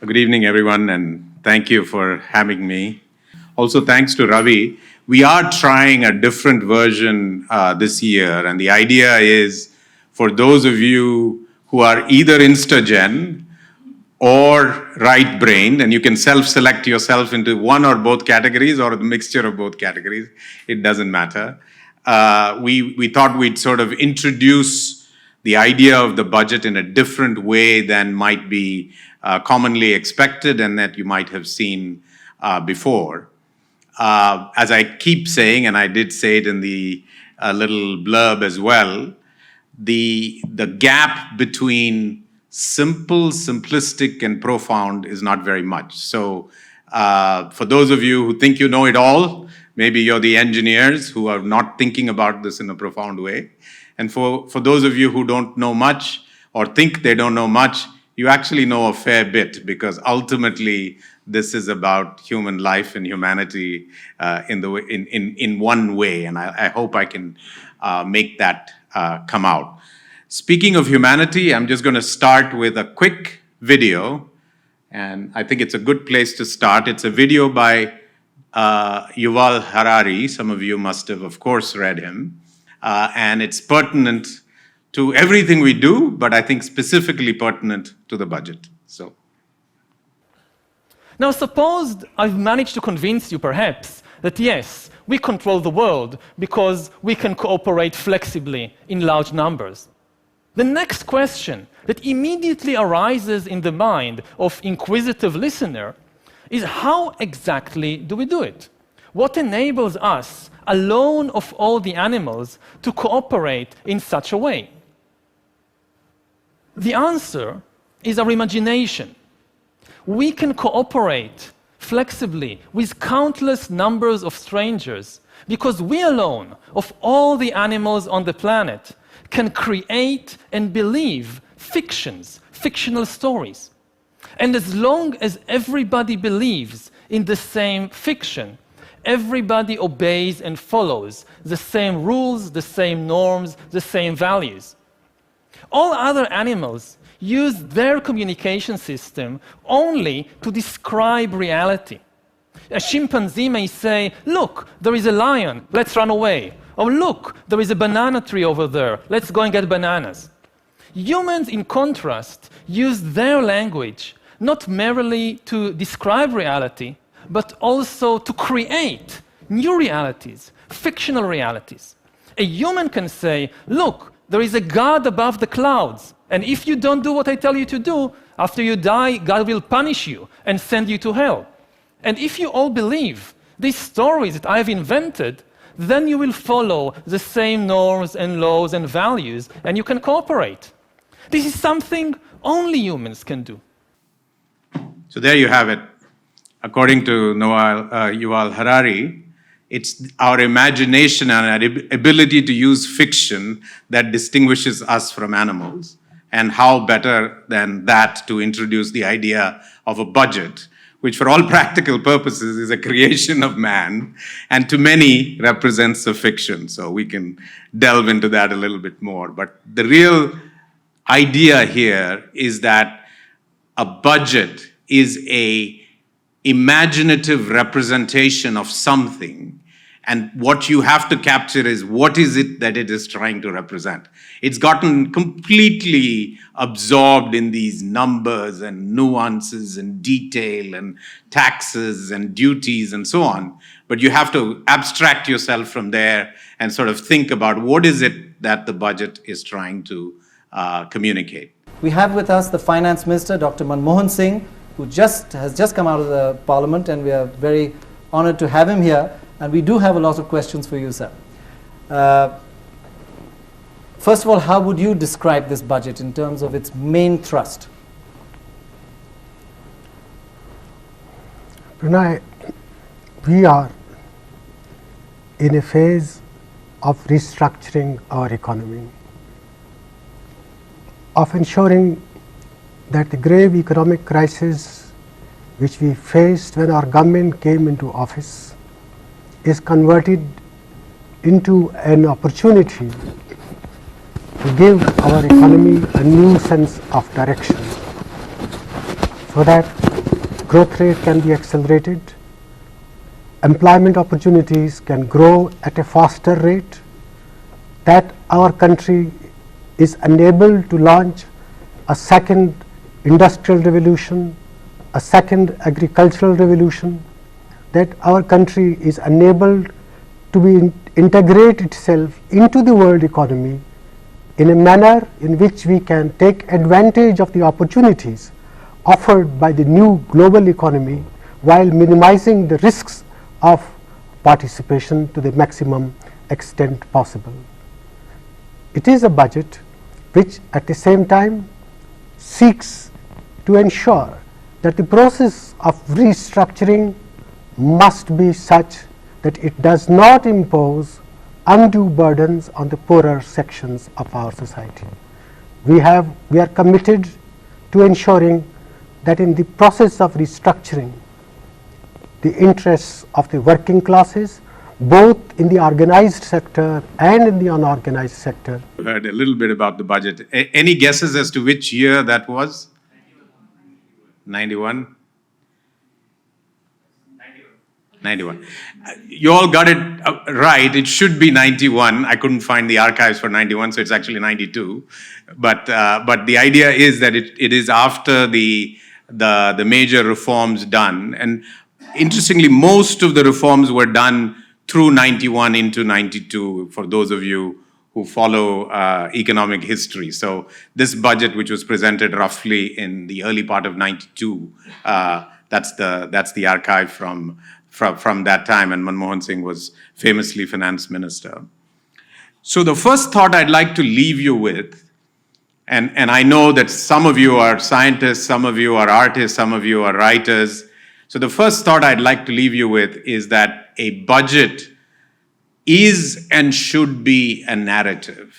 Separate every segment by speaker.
Speaker 1: Good evening, everyone, and thank you for having me. Also, thanks to Ravi. We are trying a different version this year, and the idea is for those of you who are either Instagen or right-brained, and you can self-select yourself into one or both categories or a mixture of both categories. It doesn't matter. We thought we'd sort of introduce the idea of the budget in a different way than might be commonly expected and that you might have seen before. As I keep saying, and I did say it in the little blurb as well, the gap between simple, simplistic, and profound is not very much. So for those of you who think you know it all, maybe you're the engineers who are not thinking about this in a profound way. And for those of you who don't know much or think they don't know much, you actually know a fair bit, because ultimately this is about human life and humanity in one way. And I hope I can make that come out. Speaking of humanity, I'm just going to start with a quick video. And I think it's a good place to start. It's a video by Yuval Harari. Some of you must have, of course, read him. And it's pertinent to everything we do, but I think specifically pertinent to the budget. So,
Speaker 2: now suppose I've managed to convince you, perhaps, that yes, we control the world because we can cooperate flexibly in large numbers. The next question that immediately arises in the mind of inquisitive listener is how exactly do we do it? What enables us, alone of all the animals, to cooperate in such a way? The answer is our imagination. We can cooperate flexibly with countless numbers of strangers because we alone, of all the animals on the planet, can create and believe fictional stories. And as long as everybody believes in the same fiction, everybody obeys and follows the same rules, the same norms, the same values. All other animals use their communication system only to describe reality. A chimpanzee may say, look, there is a lion, let's run away. Or look, there is a banana tree over there, let's go and get bananas. Humans, in contrast, use their language not merely to describe reality, but also to create new realities, fictional realities. A human can say, look, there is a God above the clouds, and if you don't do what I tell you to do, after you die, God will punish you and send you to hell. And if you all believe these stories that I've invented, then you will follow the same norms and laws and values, and you can cooperate. This is something only humans can do.
Speaker 1: So there you have it. According to Yuval Harari, it's our imagination and our ability to use fiction that distinguishes us from animals. And how better than that to introduce the idea of a budget, which for all practical purposes is a creation of man, and to many represents a fiction. So we can delve into that a little bit more. But the real idea here is that a budget is an imaginative representation of something, and what you have to capture is what is it that it is trying to represent. It's gotten completely absorbed in these numbers and nuances and detail and taxes and duties and so on, but you have to abstract yourself from there and sort of think about what is it that the budget is trying to communicate.
Speaker 3: We have with us the Finance Minister, Dr. Manmohan Singh, who has just come out of the Parliament, and we are very honored to have him here. And we do have a lot of questions for you, sir. First of all, how would you describe this budget in terms of its main thrust?
Speaker 4: Pranay, we are in a phase of restructuring our economy, of ensuring that the grave economic crisis which we faced when our government came into office is converted into an opportunity to give our economy a new sense of direction, so that growth rate can be accelerated, employment opportunities can grow at a faster rate, that our country is enabled to launch a second industrial revolution, a second agricultural revolution, that our country is enabled to integrate itself into the world economy in a manner in which we can take advantage of the opportunities offered by the new global economy while minimizing the risks of participation to the maximum extent possible. It is a budget which at the same time seeks to ensure that the process of restructuring must be such that it does not impose undue burdens on the poorer sections of our society. We are committed to ensuring that in the process of restructuring, the interests of the working classes, both in the organized sector and in the unorganized sector.
Speaker 1: We heard a little bit about the budget. Any guesses as to which year that was? 91? 91. You all got it right. It should be 91. I couldn't find the archives for 91, so it's actually 92. But the idea is that it is after the major reforms done. And interestingly, most of the reforms were done through 91 into 92, for those of you who follow economic history. So this budget, which was presented roughly in the early part of 92, that's the archive from that time, and Manmohan Singh was famously finance minister. So the first thought I'd like to leave you with, and I know that some of you are scientists, some of you are artists, some of you are writers. So the first thought I'd like to leave you with is that a budget is and should be a narrative.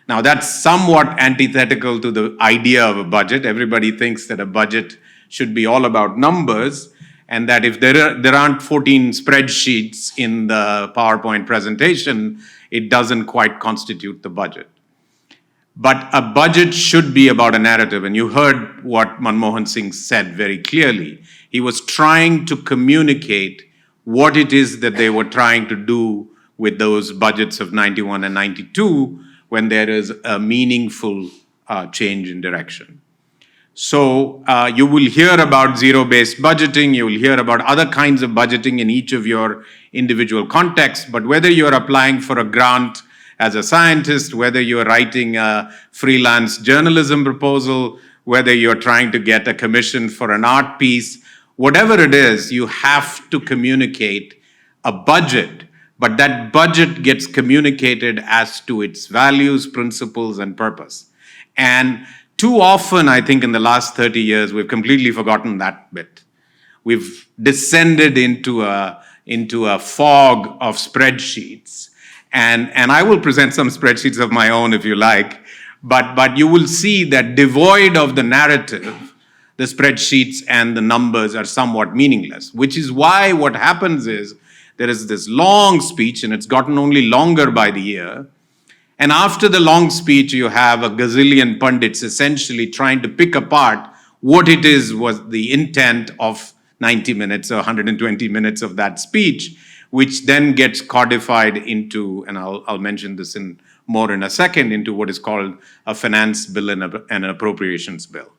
Speaker 1: Now that's somewhat antithetical to the idea of a budget. Everybody thinks that a budget should be all about numbers, and that if there aren't 14 spreadsheets in the PowerPoint presentation, it doesn't quite constitute the budget. But a budget should be about a narrative, and you heard what Manmohan Singh said very clearly. He was trying to communicate what it is that they were trying to do with those budgets of 91 and 92 when there is a meaningful change in direction. So you will hear about zero-based budgeting, you will hear about other kinds of budgeting in each of your individual contexts, but whether you're applying for a grant as a scientist, whether you're writing a freelance journalism proposal, whether you're trying to get a commission for an art piece, whatever it is, you have to communicate a budget, but that budget gets communicated as to its values, principles, and purpose. And too often, I think in the last 30 years, we've completely forgotten that bit. We've descended into a fog of spreadsheets. And I will present some spreadsheets of my own if you like, but you will see that devoid of the narrative, the spreadsheets and the numbers are somewhat meaningless, which is why what happens is there is this long speech, and it's gotten only longer by the year. And after the long speech, you have a gazillion pundits essentially trying to pick apart what it is was the intent of 90 minutes or 120 minutes of that speech, which then gets codified into, and I'll mention this more in a second, into what is called a finance bill and an appropriations bill.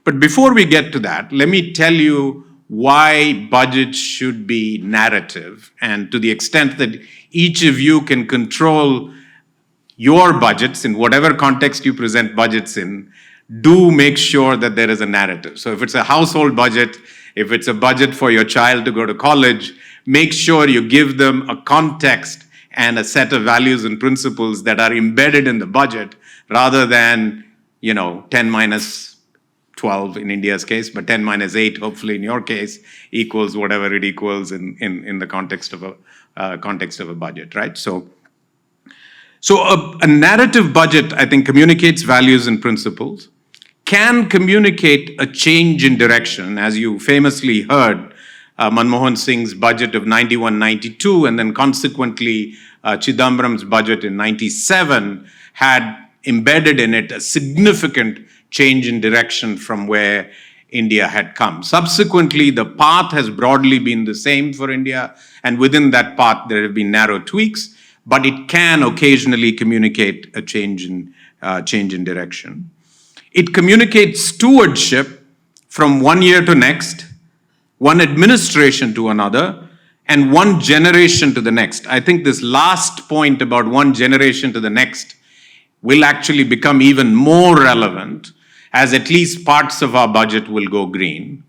Speaker 1: But before we get to that, let me tell you why budgets should be narrative, and to the extent that each of you can control your budgets in whatever context you present budgets in, do make sure that there is a narrative. So if it's a household budget, if it's a budget for your child to go to college, make sure you give them a context and a set of values and principles that are embedded in the budget, rather than, 10 minus 12 in India's case, but 10 minus 8, hopefully in your case, equals whatever it equals in the context of a budget, right? So a narrative budget, I think, communicates values and principles, can communicate a change in direction, as you famously heard, Manmohan Singh's budget of 91-92, and then consequently Chidambaram's budget in 97 had embedded in it a significant change in direction from where India had come. Subsequently, the path has broadly been the same for India, and within that path there have been narrow tweaks, but it can occasionally communicate a change in direction. It communicates stewardship from one year to next, one administration to another, and one generation to the next. I think this last point about one generation to the next will actually become even more relevant, as at least parts of our budget will go green.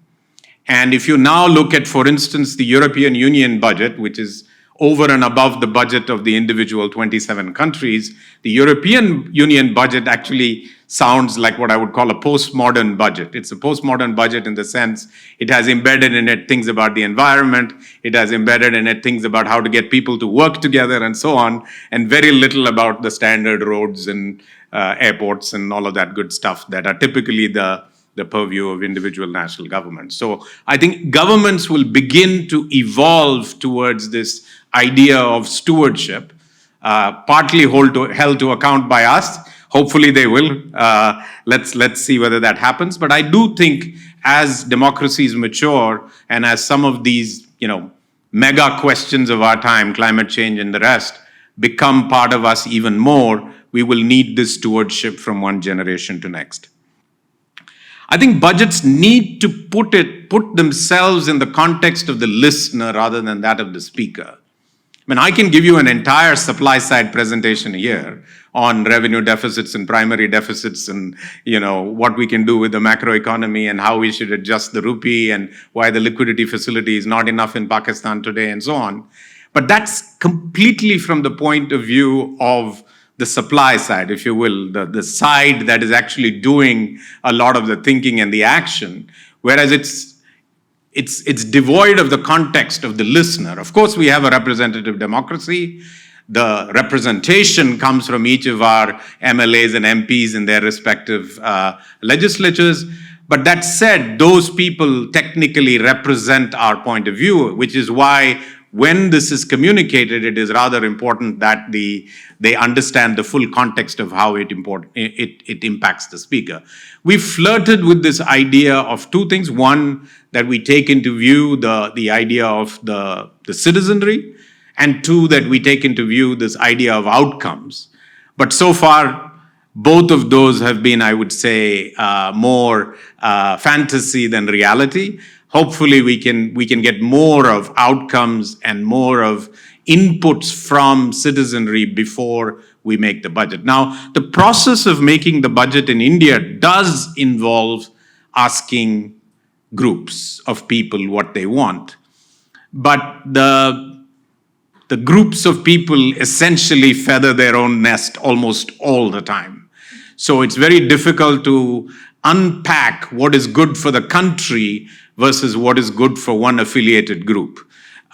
Speaker 1: And if you now look at, for instance, the European Union budget, which is over and above the budget of the individual 27 countries, the European Union budget actually sounds like what I would call a postmodern budget. It's a postmodern budget in the sense it has embedded in it things about the environment, it has embedded in it things about how to get people to work together and so on, and very little about the standard roads and airports and all of that good stuff that are typically the purview of individual national governments. So I think governments will begin to evolve towards this idea of stewardship, partly held to account by us. Hopefully they will. Let's see whether that happens. But I do think as democracies mature and as some of these, mega questions of our time, climate change and the rest, become part of us even more, we will need this stewardship from one generation to next. I think budgets need to put themselves in the context of the listener rather than that of the speaker. I can give you an entire supply side presentation here on revenue deficits and primary deficits and what we can do with the macroeconomy and how we should adjust the rupee and why the liquidity facility is not enough in Pakistan today and so on. But that's completely from the point of view of the supply side, if you will, the side that is actually doing a lot of the thinking and the action, whereas it's devoid of the context of the listener. Of course, we have a representative democracy. The representation comes from each of our MLAs and MPs in their respective legislatures. But that said, those people technically represent our point of view, which is why when this is communicated, it is rather important that they understand the full context of how it impacts the speaker. We flirted with this idea of two things. One, that we take into view the idea of the citizenry, and two, that we take into view this idea of outcomes. But so far, both of those have been, I would say, more fantasy than reality. Hopefully we can get more of outcomes and more of inputs from citizenry before we make the budget. Now, the process of making the budget in India does involve asking groups of people what they want. But the groups of people essentially feather their own nest almost all the time. So it's very difficult to unpack what is good for the country versus what is good for one affiliated group.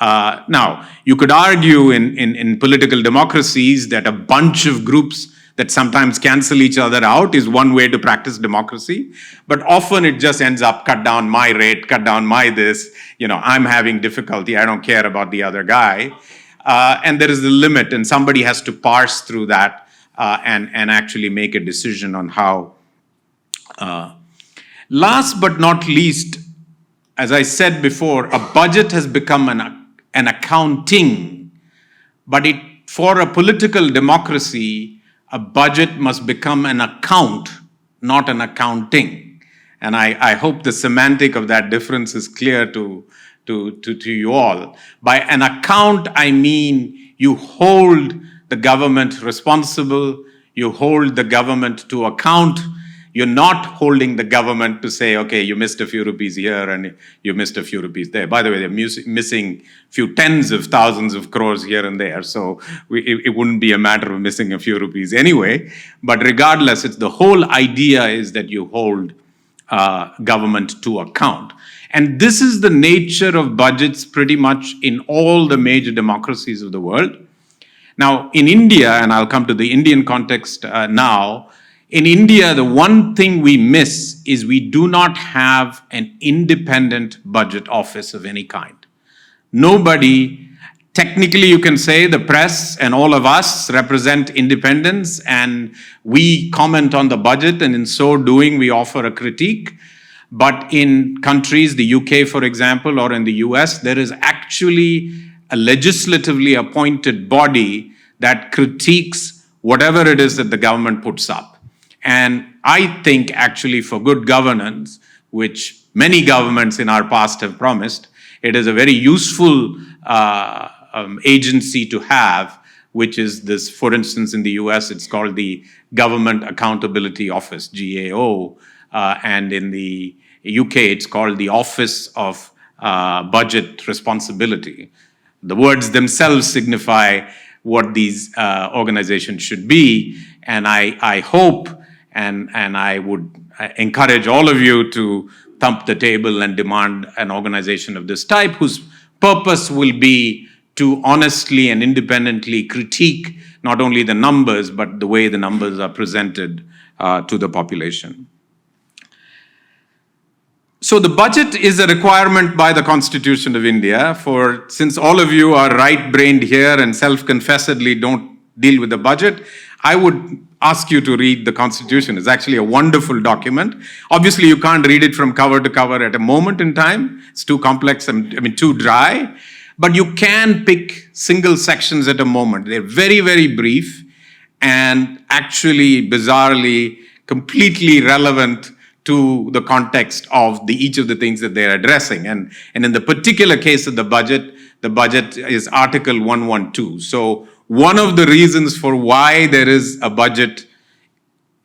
Speaker 1: Now, you could argue in political democracies that a bunch of groups that sometimes cancel each other out is one way to practice democracy, but often it just ends up cut down my rate, cut down my this, I'm having difficulty, I don't care about the other guy. And there is a limit, and somebody has to parse through that and actually make a decision on how. Last but not least, as I said before, a budget has become an accounting, but for a political democracy, a budget must become an account, not an accounting. And I hope the semantic of that difference is clear to you all. By an account, I mean you hold the government responsible, you hold the government to account. You're not holding the government to say, okay, you missed a few rupees here and you missed a few rupees there. By the way, they're missing a few tens of thousands of crores here and there. So it wouldn't be a matter of missing a few rupees anyway. But regardless, the whole idea is that you hold government to account. And this is the nature of budgets pretty much in all the major democracies of the world. Now, in India, and I'll come to the Indian context now, in India, the one thing we miss is we do not have an independent budget office of any kind. Nobody, technically you can say the press and all of us represent independence and we comment on the budget, and in so doing we offer a critique. But in countries, the UK, for example, or in the US, there is actually a legislatively appointed body that critiques whatever it is that the government puts up. And I think actually for good governance, which many governments in our past have promised, it is a very useful agency to have, which is this, for instance, in the US, it's called the Government Accountability Office, GAO, and in the UK, it's called the Office of Budget Responsibility. The words themselves signify what these organizations should be, and I hope and I would encourage all of you to thump the table and demand an organization of this type whose purpose will be to honestly and independently critique not only the numbers, but the way the numbers are presented to the population. So the budget is a requirement by the Constitution of India. Since all of you are right-brained here and self-confessedly don't deal with the budget, I would ask you to read the Constitution. It's actually a wonderful document. Obviously, you can't read it from cover to cover at a moment in time. It's too complex and too dry. But you can pick single sections at a moment. They're very, very brief and actually, bizarrely, completely relevant to the context of each of the things that they're addressing. And in the particular case of the budget is Article 112. So one of the reasons for why there is a budget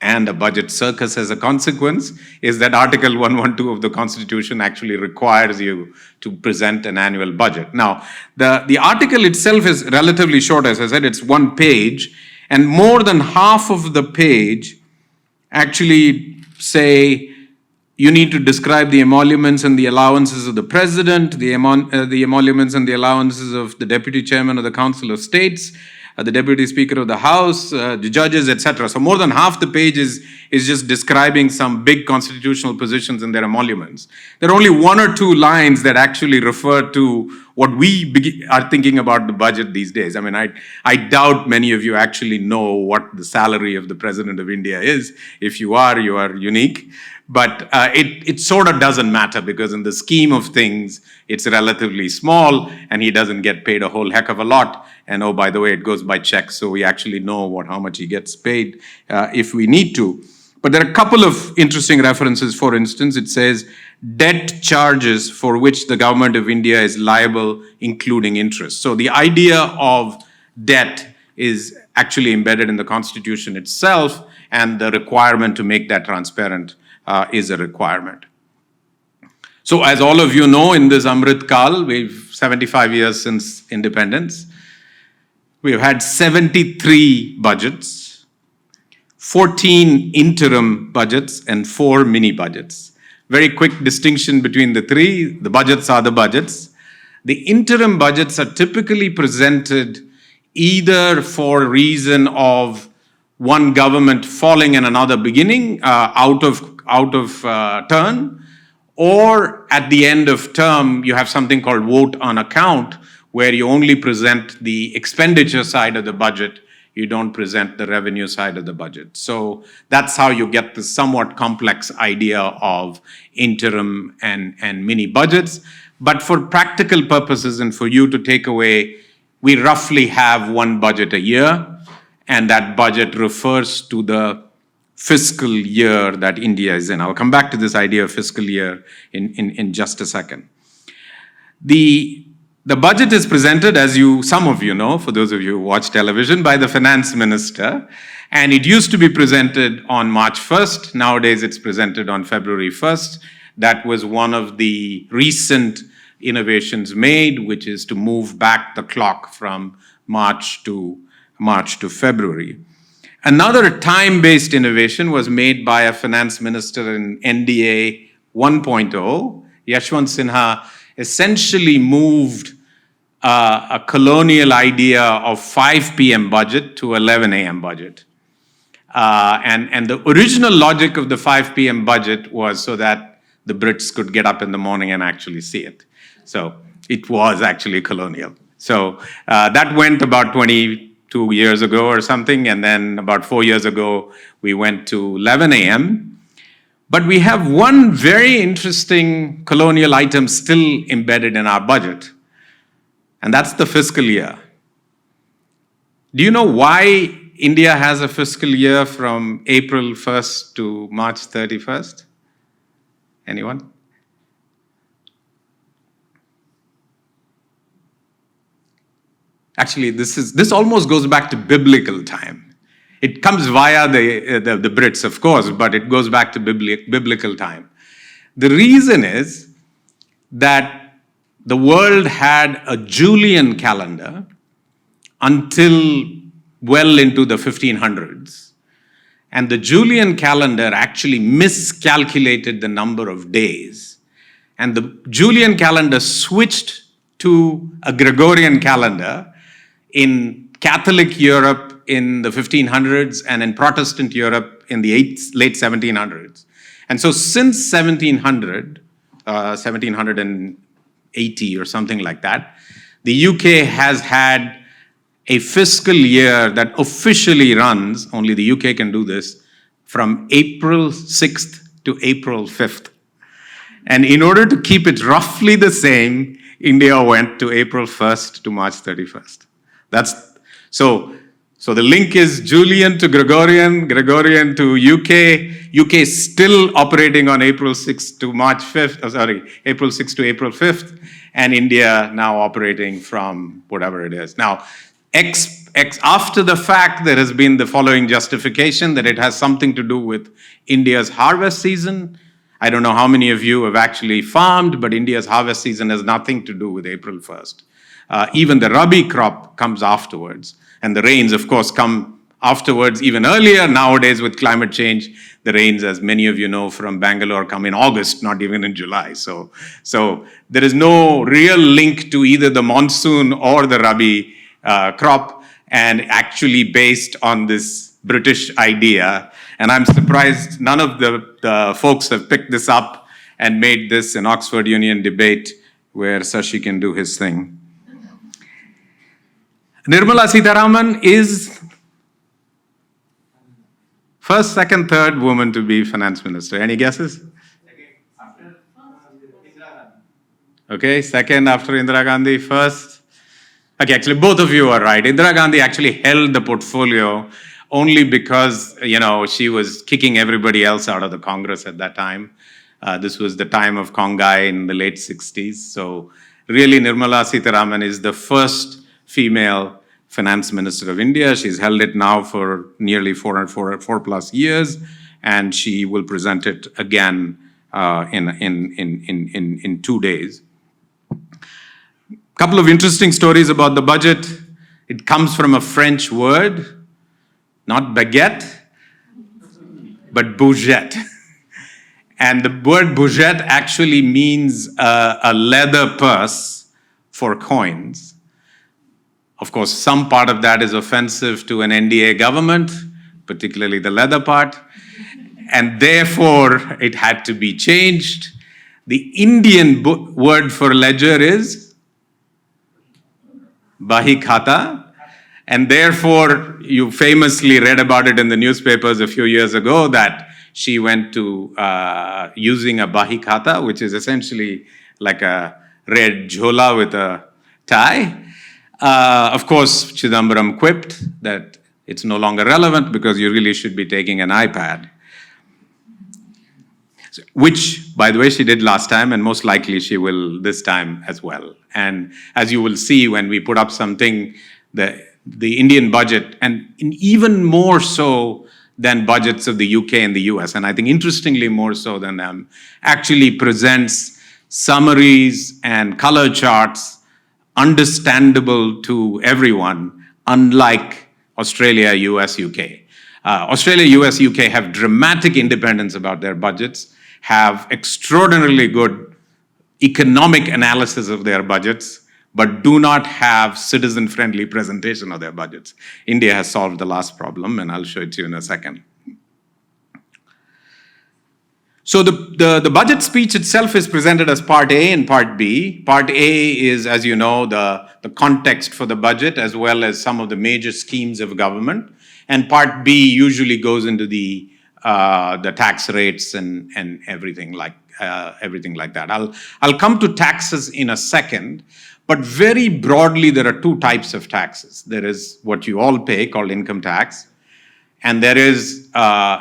Speaker 1: and a budget circus as a consequence is that Article 112 of the Constitution actually requires you to present an annual budget. Now, the article itself is relatively short, as I said, it's one page, and more than half of the page actually say you need to describe the emoluments and the allowances of the president, the emoluments and the allowances of the deputy chairman of the Council of States, the deputy speaker of the House, the judges, etc. So more than half the page is just describing some big constitutional positions and their emoluments. There are only one or two lines that actually refer to what we are thinking about the budget these days. I mean, I doubt many of you actually know what the salary of the President of India is. If you are unique. But it sort of doesn't matter because in the scheme of things, it's relatively small and he doesn't get paid a whole heck of a lot. And oh, by the way, it goes by check, so we actually know how much he gets paid if we need to. But there are a couple of interesting references. For instance, it says debt charges for which the government of India is liable, including interest. So the idea of debt is actually embedded in the Constitution itself, and the requirement to make that transparent is a requirement. So as all of you know, in this Amrit Kal, we've 75 years since independence, we've had 73 budgets, 14 interim budgets, and 4 mini budgets. Very quick distinction between the three. The budgets are the budgets. The interim budgets are typically presented either for reason of one government falling and another beginning out of turn, or at the end of term, you have something called vote on account, where you only present the expenditure side of the budget, you don't present the revenue side of the budget. So that's how you get this somewhat complex idea of interim and mini budgets. But for practical purposes and for you to take away, we roughly have one budget a year, and that budget refers to the fiscal year that India is in. I'll come back to this idea of fiscal year in just a second. The budget is presented, as some of you know, for those of you who watch television, by the finance minister. And it used to be presented on March 1st. Nowadays, it's presented on February 1st. That was one of the recent innovations made, which is to move back the clock from March to February. Another time-based innovation was made by a finance minister in NDA 1.0. Yashwant Sinha essentially moved a colonial idea of 5 p.m. budget to 11 a.m. budget. And the original logic of the 5 p.m. budget was so that the Brits could get up in the morning and actually see it. So it was actually colonial. So that went about 22 years ago or something, and then about 4 years ago, we went to 11 a.m. But we have one very interesting colonial item still embedded in our budget, and that's the fiscal year. Do you know why India has a fiscal year from April 1st to March 31st? Anyone? Actually, this almost goes back to biblical time. It comes via the Brits, of course, but it goes back to biblical time. The reason is that the world had a Julian calendar until well into the 1500s. And the Julian calendar actually miscalculated the number of days. And the Julian calendar switched to a Gregorian calendar in Catholic Europe in the 1500s and in Protestant Europe in the late 1700s. And so since 1780 or something like that, the UK has had a fiscal year that officially runs, only the UK can do this, from April 6th to April 5th. And in order to keep it roughly the same, India went to April 1st to March 31st. So the link is Julian to Gregorian, Gregorian to UK, UK still operating on April 6th to March 5th, April 6th to April 5th, and India now operating from whatever it is. Now, after the fact, there has been the following justification that it has something to do with India's harvest season. I don't know how many of you have actually farmed, but India's harvest season has nothing to do with April 1st. Even the Rabi crop comes afterwards. And the rains, of course, come afterwards even earlier. Nowadays, with climate change, the rains, as many of you know from Bangalore, come in August, not even in July. So there is no real link to either the monsoon or the Rabi crop, and actually based on this British idea. And I'm surprised none of the folks have picked this up and made this an Oxford Union debate where Sashi can do his thing. Nirmala Sitharaman is first, second, third woman to be finance minister. Any guesses? Okay, second after Indira Gandhi, first. Okay, actually both of you are right. Indira Gandhi actually held the portfolio only because, she was kicking everybody else out of the Congress at that time. This was the time of Congai in the late 60s. So really, Nirmala Sitharaman is the first female finance minister of India. She's held it now for nearly 4 plus years, and she will present it again in 2 days. Couple of interesting stories about the budget. It comes from a French word, not baguette, but bougette. And the word bougette actually means a leather purse for coins. Of course, some part of that is offensive to an NDA government, particularly the leather part, and therefore it had to be changed. The Indian word for ledger is Bahi Khata, and therefore you famously read about it in the newspapers a few years ago that she went to using a Bahi Khata, which is essentially like a red jhola with a tie. Of course, Chidambaram quipped that it's no longer relevant because you really should be taking an iPad. Which, by the way, she did last time, and most likely she will this time as well. And as you will see when we put up something, the Indian budget, and even more so than budgets of the UK and the US, and I think interestingly more so than them, actually presents summaries and color charts understandable to everyone, unlike Australia, US, UK. Australia, US, UK have dramatic independence about their budgets, have extraordinarily good economic analysis of their budgets, but do not have citizen-friendly presentation of their budgets. India has solved the last problem, and I'll show it to you in a second. So the budget speech itself is presented as Part A and Part B. Part A is, as you know, the context for the budget, as well as some of the major schemes of government. And Part B usually goes into the the tax rates and everything like that. I'll come to taxes in a second, but very broadly, there are two types of taxes. There is what you all pay called income tax, and there is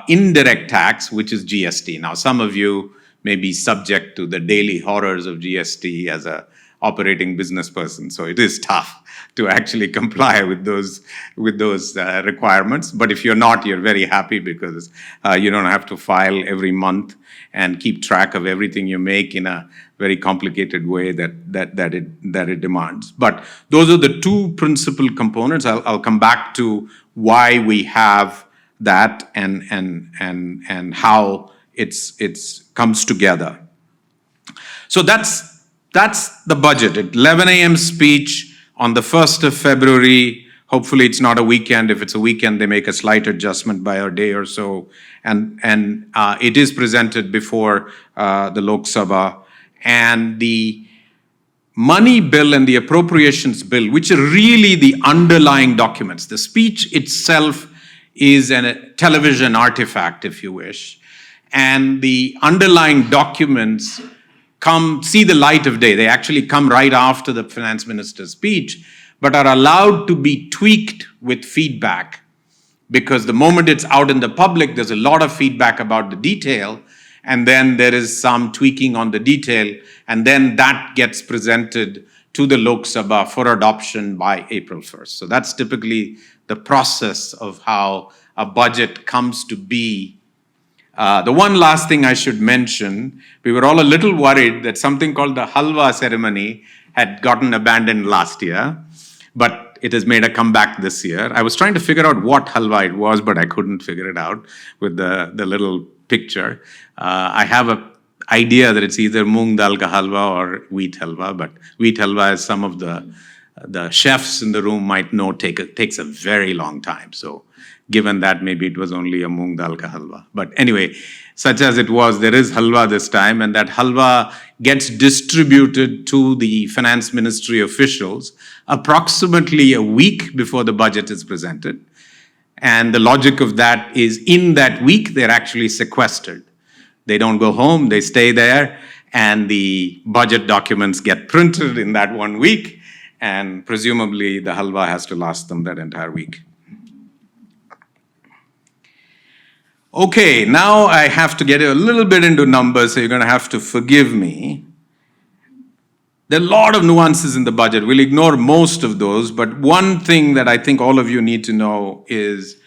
Speaker 1: indirect tax, which is GST. Now, some of you may be subject to the daily horrors of GST as a operating business person, so it is tough to actually comply with those requirements. But if you're not, you're very happy because you don't have to file every month and keep track of everything you make in a very complicated way that it demands. But those are the two principal components. I'll come back to why we have that and how it's comes together. So that's the budget. At 11 a.m. speech on the 1st of February. Hopefully it's not a weekend. If it's a weekend, they make a slight adjustment by a day or so. And it is presented before the Lok Sabha. And the money bill and the appropriations bill, which are really the underlying documents. The speech itself is a television artifact, if you wish. And the underlying documents see the light of day. They actually come right after the finance minister's speech, but are allowed to be tweaked with feedback, because the moment it's out in the public, there's a lot of feedback about the detail, and then there is some tweaking on the detail, and then that gets presented to the Lok Sabha for adoption by April 1st. So that's typically the process of how a budget comes to be. The one last thing I should mention, we were all a little worried that something called the halwa ceremony had gotten abandoned last year, but it has made a comeback this year. I was trying to figure out what halwa it was, but I couldn't figure it out with the little picture. I have an idea that it's either moong dal ka halwa or wheat halwa, but wheat halwa, as some of the chefs in the room might know, takes a very long time. So given that, maybe it was only a moong dal ka halwa. But anyway, such as it was, there is halwa this time, and that halwa gets distributed to the finance ministry officials approximately a week before the budget is presented. And the logic of that is, in that week, they're actually sequestered. They don't go home, they stay there, and the budget documents get printed in that 1 week, and presumably the halwa has to last them that entire week. Okay, now I have to get a little bit into numbers, so you're going to have to forgive me. There are a lot of nuances in the budget. We'll ignore most of those, but one thing that I think all of you need to know is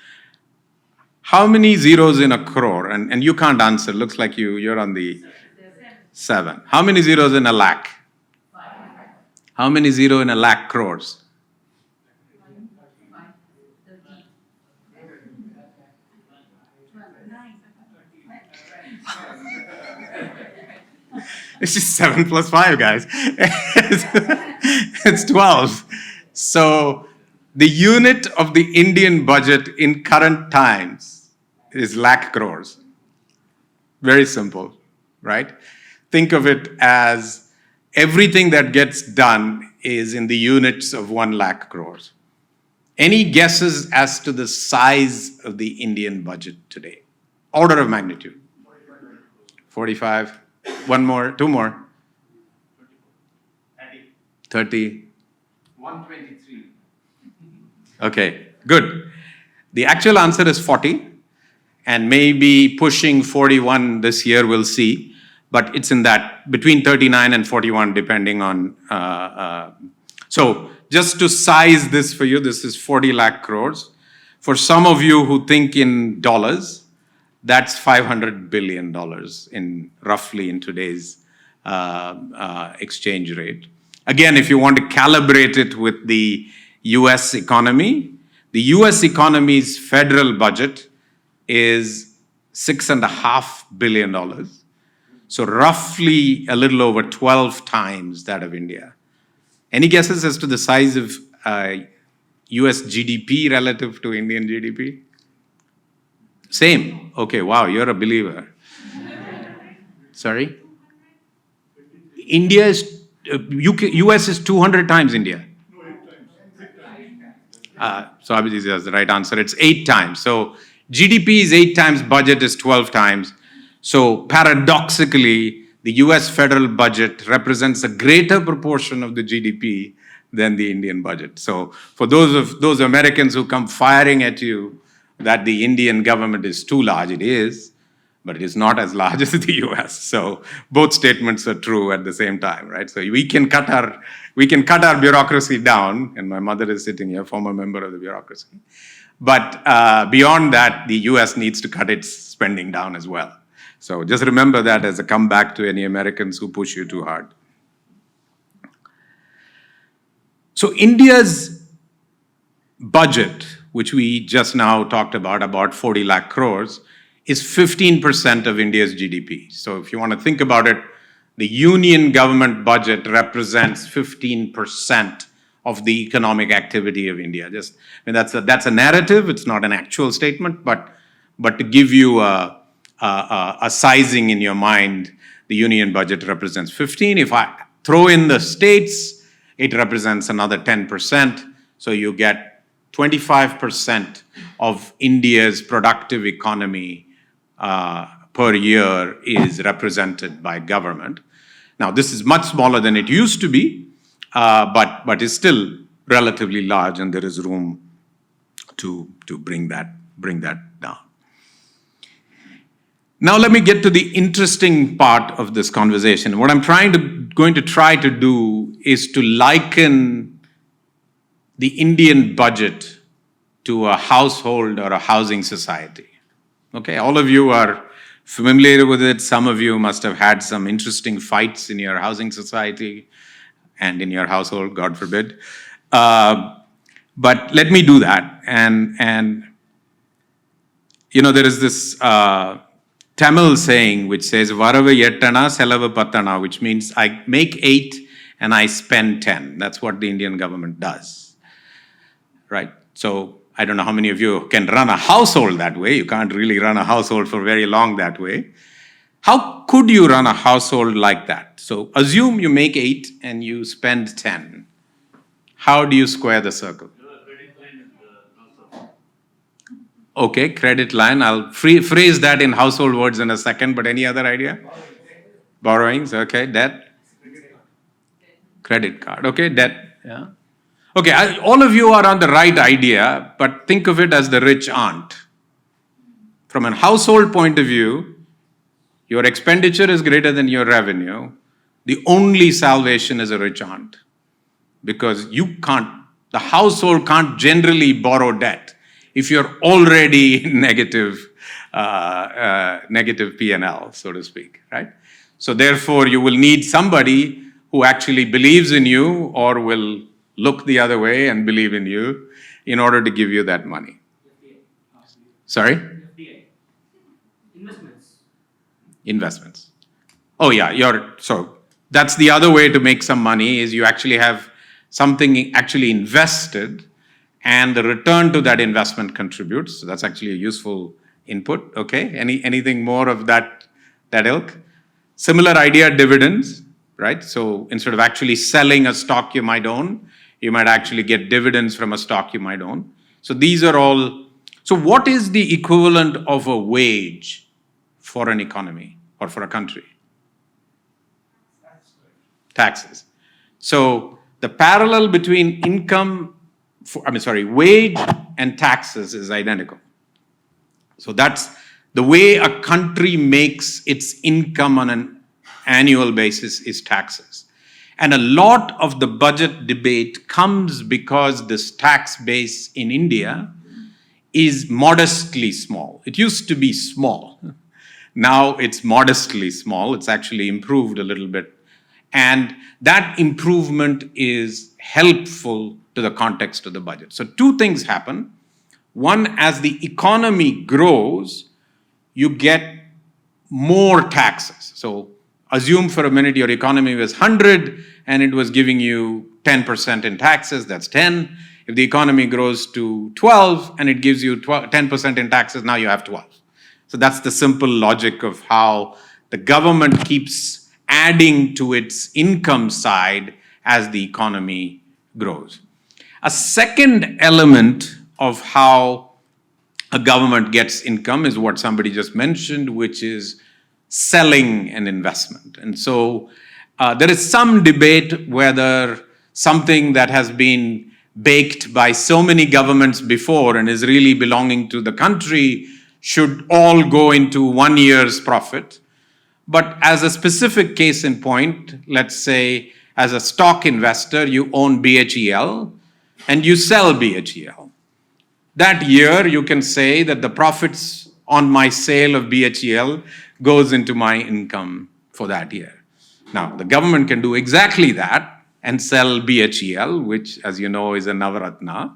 Speaker 1: how many zeros in a crore? And you can't answer. Looks like you're on the 7. How many zeros in a lakh? How many zero in a lakh crores? It's just 7 plus 5, guys. It's 12. So the unit of the Indian budget in current times is lakh crores. Very simple, right? Think of it as everything that gets done is in the units of 1 lakh crores. Any guesses as to the size of the Indian budget today? Order of magnitude. 45. One more, 2 more. 30. 123. Okay, good. The actual answer is 40, and maybe pushing 41 this year, we'll see. But it's in that, between 39 and 41, depending on... So just to size this for you, this is 40 lakh crores. For some of you who think in dollars, that's $500 billion roughly in today's exchange rate. Again, if you want to calibrate it with the US economy, the US economy's federal budget is $6.5 billion. So roughly a little over 12 times that of India. Any guesses as to the size of US GDP relative to Indian GDP? Same. Okay, wow, you're a believer. Sorry? India is, US is 200 times India. So obviously that's the right answer. It's 8 times. So GDP is 8 times, budget is 12 times. So paradoxically, the US federal budget represents a greater proportion of the GDP than the Indian budget. So for those Americans who come firing at you that the Indian government is too large, it is, but it is not as large as the US. So both statements are true at the same time, right? So we can cut our bureaucracy down, and my mother is sitting here, former member of the bureaucracy. But beyond that, the US needs to cut its spending down as well. So just remember that as a comeback to any Americans who push you too hard. So India's budget, which we just now talked about 40 lakh crores, is 15% of India's GDP. So if you want to think about it, the union government budget represents 15% of the economic activity of India. That's a narrative. It's not an actual statement, but to give you a sizing in your mind, the union budget represents 15. If I throw in the states, it represents another 10%. So you get 25% of India's productive economy per year is represented by government. Now, this is much smaller than it used to be, but is still relatively large, and there is room to bring that down. Now, let me get to the interesting part of this conversation. What I'm going to try to do is to liken the Indian budget to a household or a housing society. Okay, all of you are familiar with it. Some of you must have had some interesting fights in your housing society and in your household, God forbid. But let me do that. And there is this Tamil saying which says, Varava yettana, selava pattana, which means I make 8 and I spend 10. That's what the Indian government does. Right? So I don't know how many of you can run a household that way. You can't really run a household for very long that way. How could you run a household like that? So assume you make 8 and you spend 10. How do you square the circle? Okay, credit line. I'll phrase that in household words in a second, but any other idea? Borrowings, okay. Debt? Credit card, okay. Debt, yeah. Okay, all of you are on the right idea, but think of it as the rich aunt. From a household point of view, your expenditure is greater than your revenue. The only salvation is a rich aunt. Because the household can't generally borrow debt if you're already in negative P&L, so to speak, right? So therefore, you will need somebody who actually believes in you or will look the other way and believe in you in order to give you that money. Sorry? Investments. Oh yeah, so that's the other way to make some money is you actually have something actually invested and the return to that investment contributes. So that's actually a useful input. Okay, anything more of that ilk? Similar idea, dividends, right? So instead of actually selling a stock you might own, you might actually get dividends from a stock you might own. So these are all. So what is the equivalent of a wage for an economy or for a country? Taxes. So the parallel between wage and taxes is identical. So that's the way a country makes its income on an annual basis is taxes. And a lot of the budget debate comes because this tax base in India is modestly small. It used to be small. Now it's modestly small. It's actually improved a little bit. And that improvement is helpful to the context of the budget. So two things happen. One, as the economy grows, you get more taxes. So assume for a minute your economy was 100 and it was giving you 10% in taxes, that's 10. If the economy grows to 12 and it gives you 10% in taxes, now you have 12. So that's the simple logic of how the government keeps adding to its income side as the economy grows. A second element of how a government gets income is what somebody just mentioned, which is selling an investment. And so there is some debate whether something that has been baked by so many governments before and is really belonging to the country should all go into 1 year's profit. But as a specific case in point, let's say as a stock investor, you own BHEL and you sell BHEL. That year, you can say that the profits on my sale of BHEL goes into my income for that year. Now, the government can do exactly that and sell BHEL, which, as you know, is a Navaratna,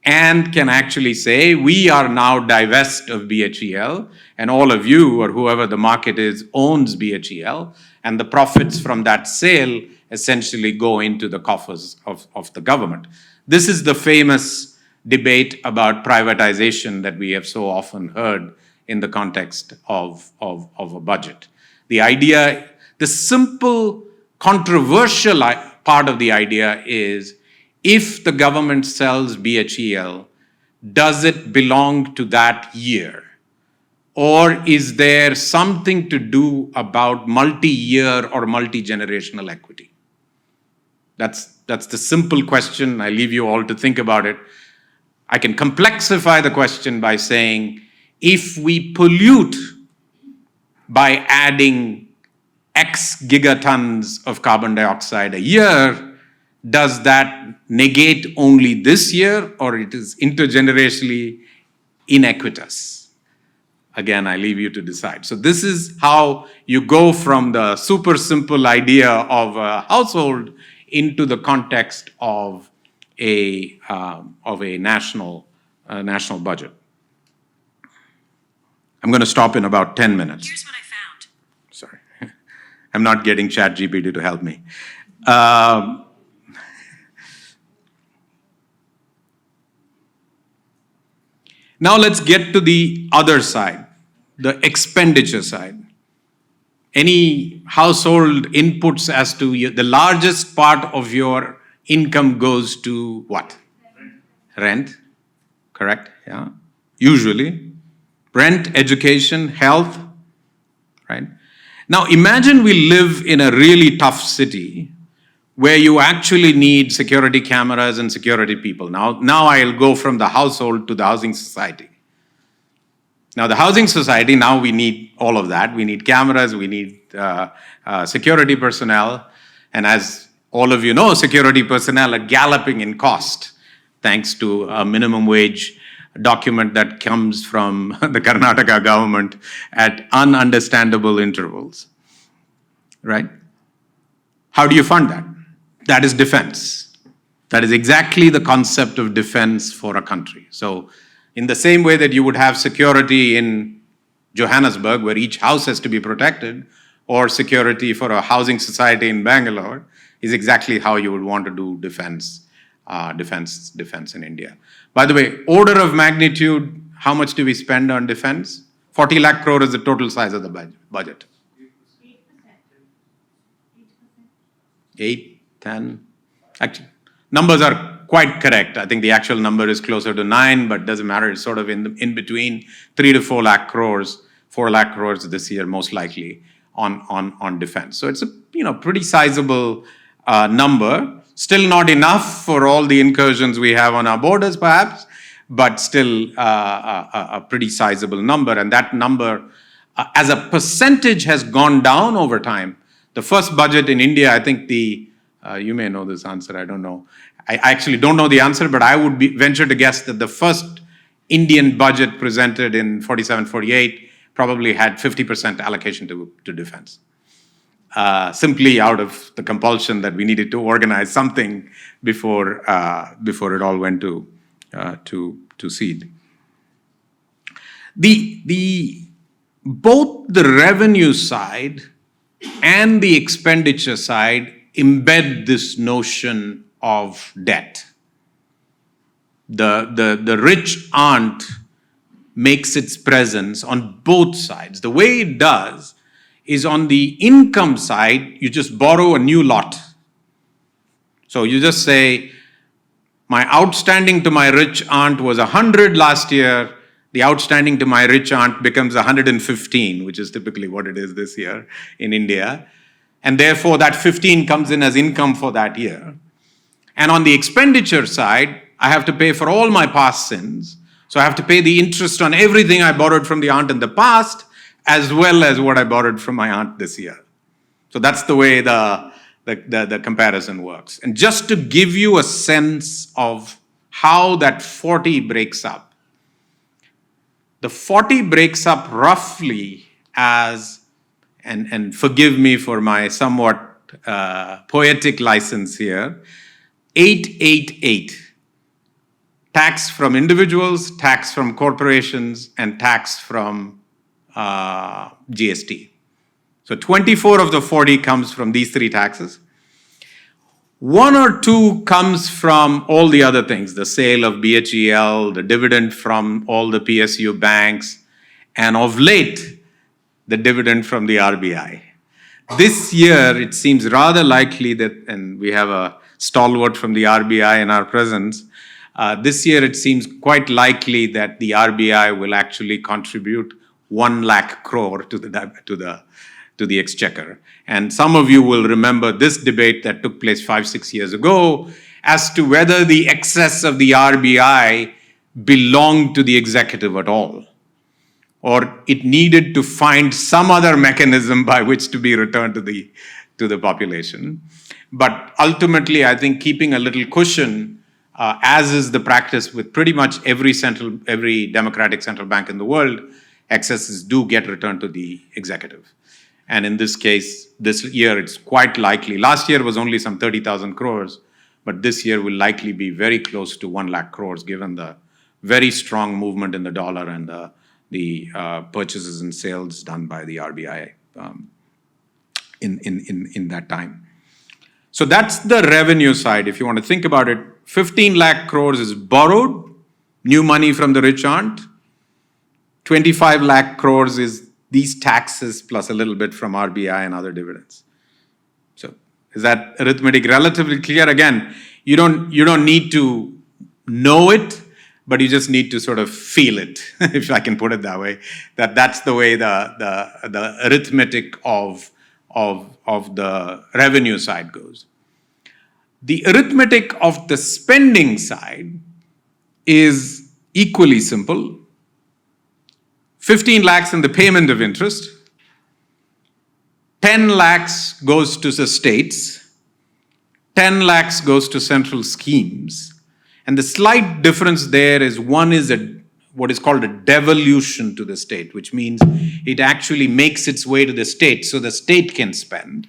Speaker 1: and can actually say, we are now divest of BHEL, and all of you, or whoever the market is, owns BHEL, and the profits from that sale essentially go into the coffers of the government. This is the famous debate about privatization that we have so often heard in the context of a budget. The idea, the simple controversial part of the idea is, if the government sells BHEL, does it belong to that year? Or is there something to do about multi-year or multi-generational equity? That's the simple question. I leave you all to think about it. I can complexify the question by saying, if we pollute by adding X gigatons of carbon dioxide a year, does that negate only this year, or it is intergenerationally inequitous? Again, I leave you to decide. So this is how you go from the super simple idea of a household into the context of a national budget. I'm going to stop in about 10 minutes.
Speaker 5: Here's what I found.
Speaker 1: Sorry. I'm not getting ChatGPT to help me. Now let's get to the other side, the expenditure side. Any household inputs as to the largest part of your income goes to what? Rent, correct? Yeah. Usually. Rent, education, health, right? Now imagine we live in a really tough city where you actually need security cameras and security people. Now I'll go from the household to the housing society. Now the housing society, now we need all of that. We need cameras, we need security personnel. And as all of you know, security personnel are galloping in cost thanks to a minimum wage document that comes from the Karnataka government at ununderstandable intervals, right? How do you fund that? That is defense. That is exactly the concept of defense for a country. So in the same way that you would have security in Johannesburg, where each house has to be protected, or security for a housing society in Bangalore, is exactly how you would want to do defense in India. By the way, order of magnitude, how much do we spend on defense? 40 lakh crore is the total size of the budget. 8, 10. Actually, numbers are quite correct. I think the actual number is closer to 9, but doesn't matter. It's sort of in between 3 to 4 lakh crores, 4 lakh crores this year, most likely on defense. So it's a pretty sizable number. Still not enough for all the incursions we have on our borders, perhaps, but still a pretty sizable number. And that number, as a percentage, has gone down over time. The first budget in India, I think you may know this answer, I don't know. I actually don't know the answer, but I would venture to guess that the first Indian budget presented in 47-48 probably had 50% allocation to defense. Simply out of the compulsion that we needed to organize something before it all went to seed. Both the revenue side and the expenditure side embed this notion of debt. The rich aunt makes its presence on both sides. The way it does is on the income side, you just borrow a new lot. So you just say, my outstanding to my rich aunt was 100 last year, the outstanding to my rich aunt becomes 115, which is typically what it is this year in India. And therefore, that 15 comes in as income for that year. And on the expenditure side, I have to pay for all my past sins. So I have to pay the interest on everything I borrowed from the aunt in the past, as well as what I borrowed from my aunt this year. So that's the way the comparison works. And just to give you a sense of how that 40 breaks up, the 40 breaks up roughly as, and forgive me for my somewhat poetic license here, 888. Tax from individuals, tax from corporations, and tax from GST. So 24 of the 40 comes from these three taxes. 1 or 2 comes from all the other things, the sale of BHEL, the dividend from all the PSU banks, and of late, the dividend from the RBI. This year, it seems rather likely that, and we have a stalwart from the RBI in our presence, this year it seems quite likely that the RBI will actually contribute 1 lakh crore to the exchequer. And some of you will remember this debate that took place 5-6 years ago as to whether the excess of the RBI belonged to the executive at all, or it needed to find some other mechanism by which to be returned to the population. But ultimately, I think keeping a little cushion, as is the practice with pretty much every democratic central bank in the world, excesses do get returned to the executive. And in this case, this year, it's quite likely. Last year was only some 30,000 crores, but this year will likely be very close to 1 lakh crores, given the very strong movement in the dollar and the purchases and sales done by the RBI in that time. So that's the revenue side. If you want to think about it, 15 lakh crores is borrowed, new money from the rich aunt. 25 lakh crores is these taxes plus a little bit from RBI and other dividends. So is that arithmetic relatively clear? Again, you don't need to know it, but you just need to sort of feel it, if I can put it that way. That's the way the arithmetic of the revenue side goes. The arithmetic of the spending side is equally simple. 15 lakhs in the payment of interest, 10 lakhs goes to the states, 10 lakhs goes to central schemes. And the slight difference there is one is what is called a devolution to the state, which means it actually makes its way to the state so the state can spend.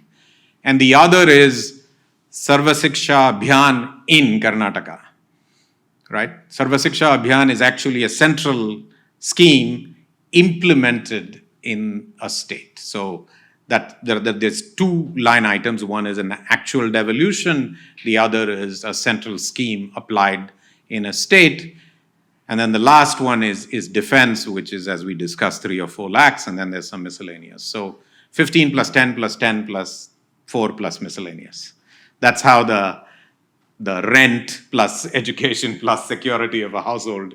Speaker 1: And the other is Sarva Siksha Abhiyan in Karnataka, right? Sarva Siksha Abhiyan is actually a central scheme implemented in a state. So there's 2 line items. One is an actual devolution. The other is a central scheme applied in a state. And then the last one is defense, which is, as we discussed, 3 or 4 lakhs. And then there's some miscellaneous. So 15 plus 10 plus 10 plus 4 plus miscellaneous. That's how the rent plus education plus security of a household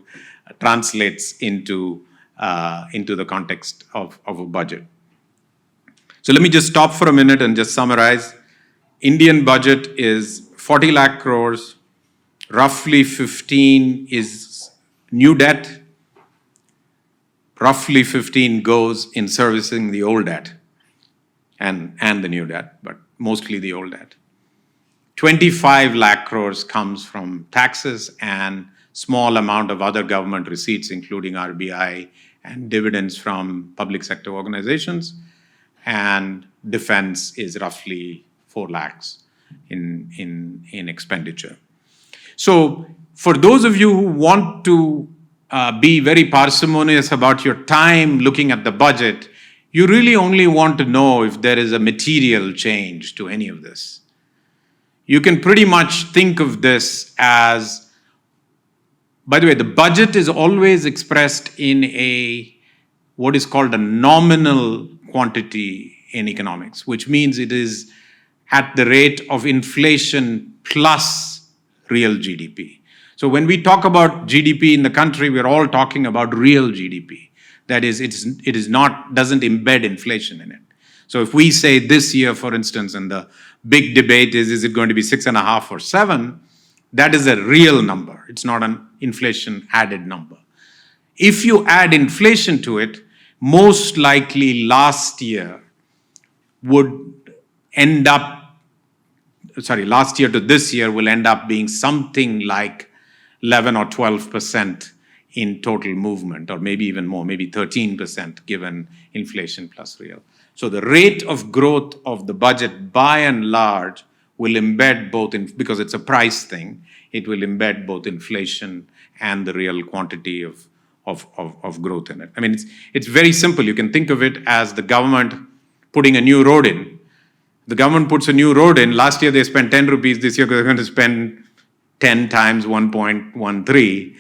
Speaker 1: translates into the context of a budget. So let me just stop for a minute and just summarize. Indian budget is 40 lakh crores, roughly 15 is new debt, roughly 15 goes in servicing the old debt and the new debt, but mostly the old debt. 25 lakh crores comes from taxes and small amount of other government receipts, including RBI and dividends from public sector organizations. And defense is roughly 4 lakhs in expenditure. So for those of you who want to be very parsimonious about your time looking at the budget, you really only want to know if there is a material change to any of this. You can pretty much think of this as, by the way, the budget is always expressed in what is called a nominal quantity in economics, which means it is at the rate of inflation plus real GDP. So when we talk about GDP in the country, we're all talking about real GDP. That is, doesn't embed inflation in it. So if we say this year, for instance, and the big debate is it going to be 6.5 or 7? That is a real number. It's not an inflation added number. If you add inflation to it, most likely last year last year to this year will end up being something like 11 or 12% in total movement, or maybe even more, maybe 13% given inflation plus real. So the rate of growth of the budget by and large will embed both, because it's a price thing, it will embed both inflation and the real quantity of growth in it. I mean, it's very simple. You can think of it as the government putting a new road in. The government puts a new road in. Last year they spent 10 rupees. This year they're going to spend 10 times 1.13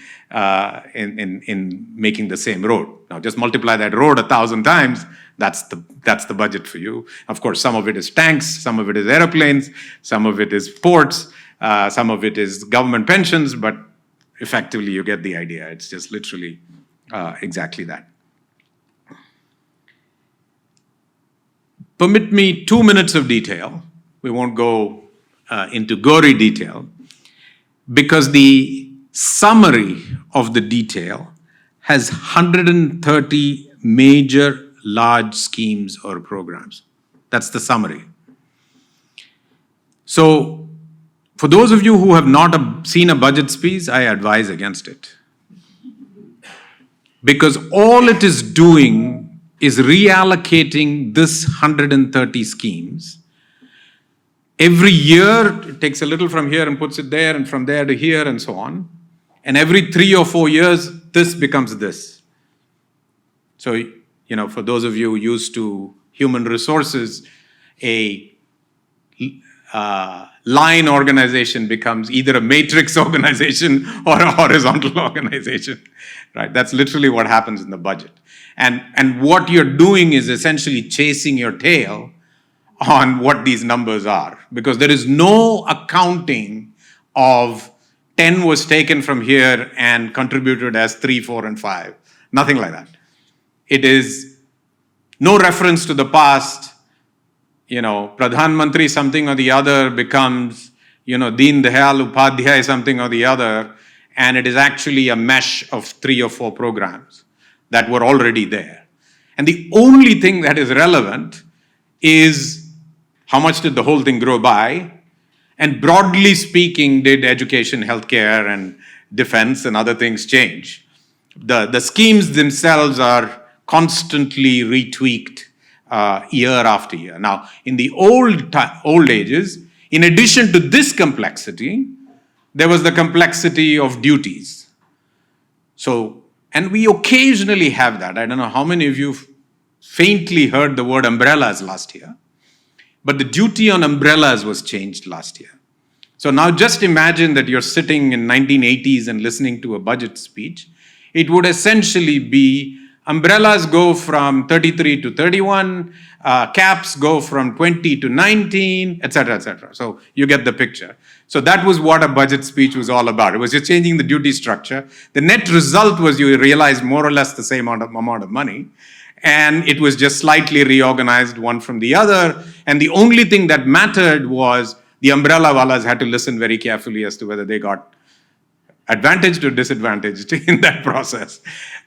Speaker 1: in making the same road. Now just multiply that road 1,000 times. That's the budget for you. Of course, some of it is tanks, some of it is airplanes, some of it is ports, some of it is government pensions, but effectively you get the idea. It's just literally exactly that. Permit me 2 minutes of detail. We won't go into gory detail, because the summary of the detail has 130 major large schemes or programs. That's the summary. So for those of you who have not seen a budget speech, I advise against it. Because all it is doing is reallocating this 130 schemes. Every year, it takes a little from here and puts it there, and from there to here, and so on. And every 3 or 4 years, this becomes this. So, for those of you used to human resources, a line organization becomes either a matrix organization or a horizontal organization, right? That's literally what happens in the budget. And what you're doing is essentially chasing your tail on what these numbers are, because there is no accounting of 10 was taken from here and contributed as 3, 4, and 5. Nothing like that. It is no reference to the past. Pradhan Mantri something or the other becomes, Deen Dayal Upadhyay something or the other, and it is actually a mesh of 3 or 4 programs that were already there. And the only thing that is relevant is how much did the whole thing grow by, and broadly speaking, did education, healthcare, and defense and other things change? The schemes themselves are constantly retweaked year after year. Now, in the old ages, in addition to this complexity, there was the complexity of duties. And we occasionally have that. I don't know how many of you faintly heard the word umbrellas last year, but the duty on umbrellas was changed last year. So now just imagine that you're sitting in 1980s and listening to a budget speech. It would essentially be umbrellas go from 33 to 31, caps go from 20 to 19, etc., etc. So you get the picture. So that was what a budget speech was all about. It was just changing the duty structure. The net result was you realized more or less the same amount of money, and it was just slightly reorganized one from the other. And the only thing that mattered was the umbrella wallas had to listen very carefully as to whether they got advantaged or disadvantaged in that process.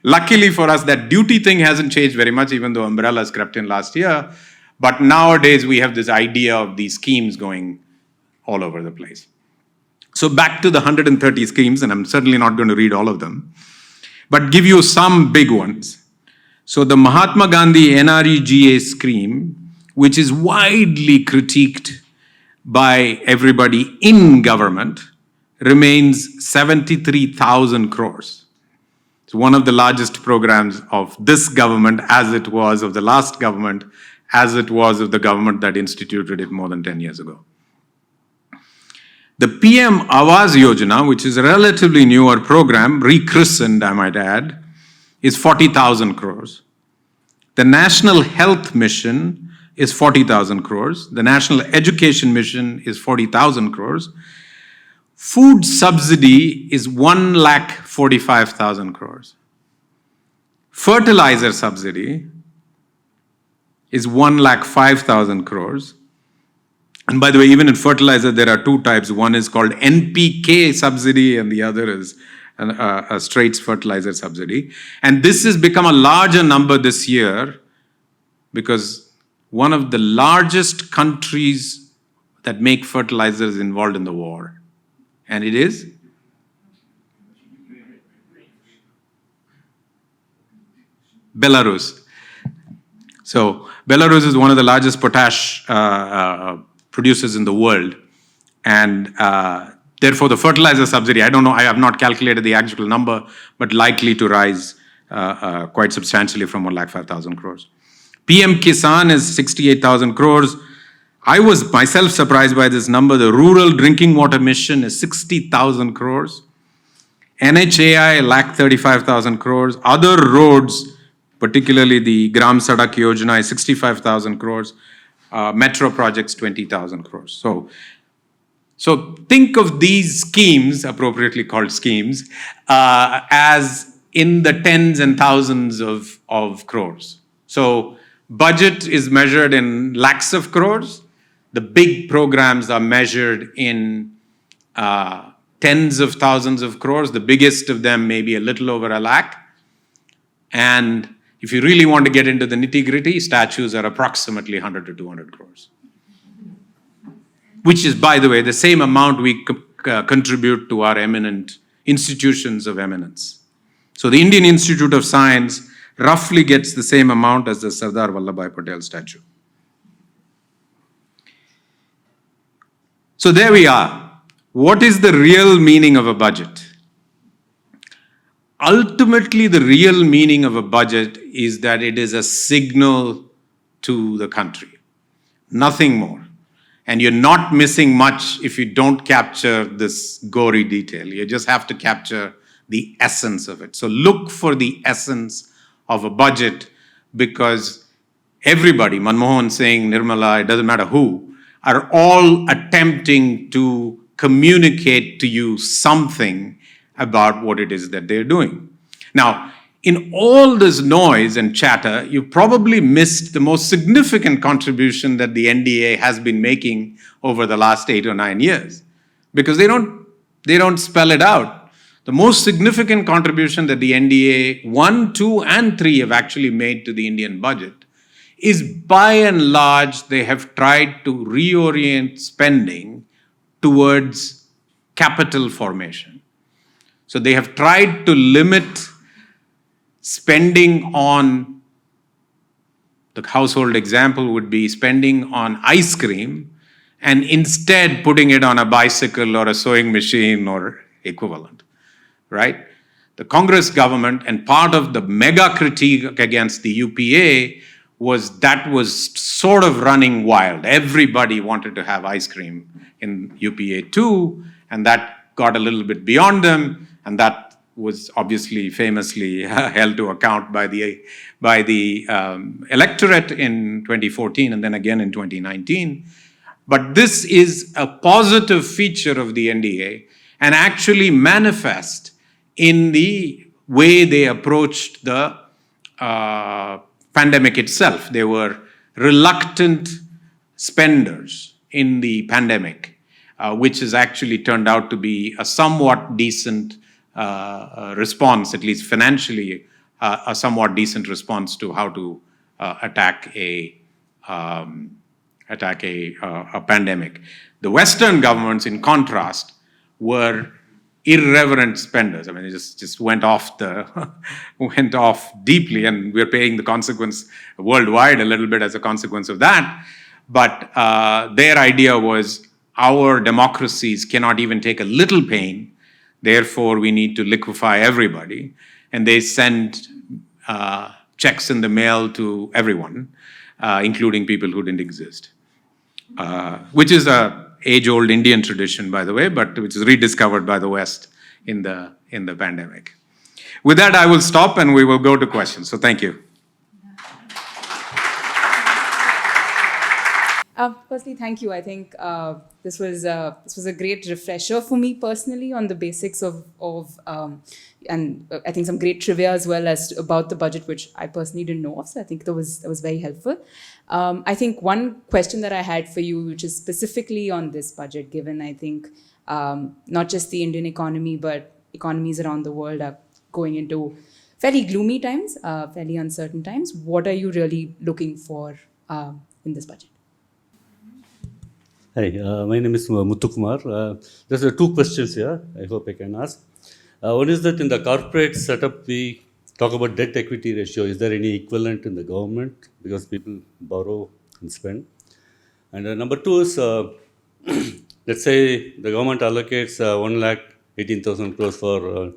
Speaker 1: Luckily for us, that duty thing hasn't changed very much, even though umbrellas crept in last year. But nowadays, we have this idea of these schemes going all over the place. So back to the 130 schemes, and I'm certainly not going to read all of them, but give you some big ones. So the Mahatma Gandhi NREGA scheme, which is widely critiqued by everybody in government, remains 73,000 crores. It's one of the largest programs of this government, as it was of the last government, as it was of the government that instituted it more than 10 years ago. The PM Awas Yojana, which is a relatively newer program, rechristened, I might add, is 40,000 crores. The National Health Mission is 40,000 crores. The National Education Mission is 40,000 crores. Food subsidy is 1,45,000 crores. Fertilizer subsidy is 1,05,000 crores. And by the way, even in fertilizer, there are two types. One is called NPK subsidy, and the other is a straight fertilizer subsidy. And this has become a larger number this year because one of the largest countries that make fertilizers is involved in the war. And it is Belarus. So Belarus is one of the largest potash producers in the world. And therefore, the fertilizer subsidy, I don't know, I have not calculated the actual number, but likely to rise quite substantially from 1,05,000 crores. PM Kisan is 68,000 crores. I was myself surprised by this number. The Rural Drinking Water Mission is 60,000 crores. NHAI, 1,35,000 crores. Other roads, particularly the Gram Sadak Yojana, is 65,000 crores. Metro projects, 20,000 crores. So think of these schemes, appropriately called schemes, as in the tens and thousands of crores. So budget is measured in lakhs of crores. The big programs are measured in tens of thousands of crores. The biggest of them may be a little over a lakh. And if you really want to get into the nitty-gritty, statues are approximately 100 to 200 crores. Which is, by the way, the same amount we contribute to our eminent institutions of eminence. So the Indian Institute of Science roughly gets the same amount as the Sardar Vallabhbhai Patel statue. So there we are. What is the real meaning of a budget? Ultimately, the real meaning of a budget is that it is a signal to the country. Nothing more. And you're not missing much if you don't capture this gory detail. You just have to capture the essence of it. So look for the essence of a budget, because everybody, Manmohan Singh, Nirmala, it doesn't matter who, are all attempting to communicate to you something about what it is that they're doing. Now, in all this noise and chatter, you probably missed the most significant contribution that the NDA has been making over the last 8 or 9 years, because they don't spell it out. The most significant contribution that the NDA 1, 2, and 3 have actually made to the Indian budget is, by and large, they have tried to reorient spending towards capital formation. So they have tried to limit spending on, the household example would be spending on ice cream, and instead putting it on a bicycle or a sewing machine or equivalent, right? The Congress government, and part of the mega critique against the UPA was that was sort of running wild. Everybody wanted to have ice cream in UPA 2, and that got a little bit beyond them, and that was obviously famously held to account by the electorate in 2014 and then again in 2019. But this is a positive feature of the NDA and actually manifest in the way they approached the pandemic itself. They were reluctant spenders in the pandemic, which has actually turned out to be a somewhat decent response, at least financially, a somewhat decent response to how to attack a pandemic. The Western governments, in contrast, were irreverent spenders. I mean, it just went off deeply, and we're paying the consequence worldwide a little bit as a consequence of that. But their idea was, our democracies cannot even take a little pain, therefore we need to liquefy everybody. And they sent checks in the mail to everyone, including people who didn't exist, which is a age-old Indian tradition, by the way, but which is rediscovered by the West in the pandemic. With that, I will stop and we will go to questions. So thank you.
Speaker 5: Firstly, thank you. I think this was a great refresher for me personally on the basics and I think some great trivia as well as about the budget, which I personally didn't know of. So I think that was very helpful. I think one question that I had for you, which is specifically on this budget, given I think not just the Indian economy but economies around the world are going into fairly gloomy times, fairly uncertain times. What are you really looking for in this budget?
Speaker 6: Hi, my name is Muthu Kumar. There's two questions here. I hope I can ask. One is that in the corporate setup, we talk about debt equity ratio. Is there any equivalent in the government? Because people borrow and spend. And number two is, let's say the government allocates 1,18,000 crores for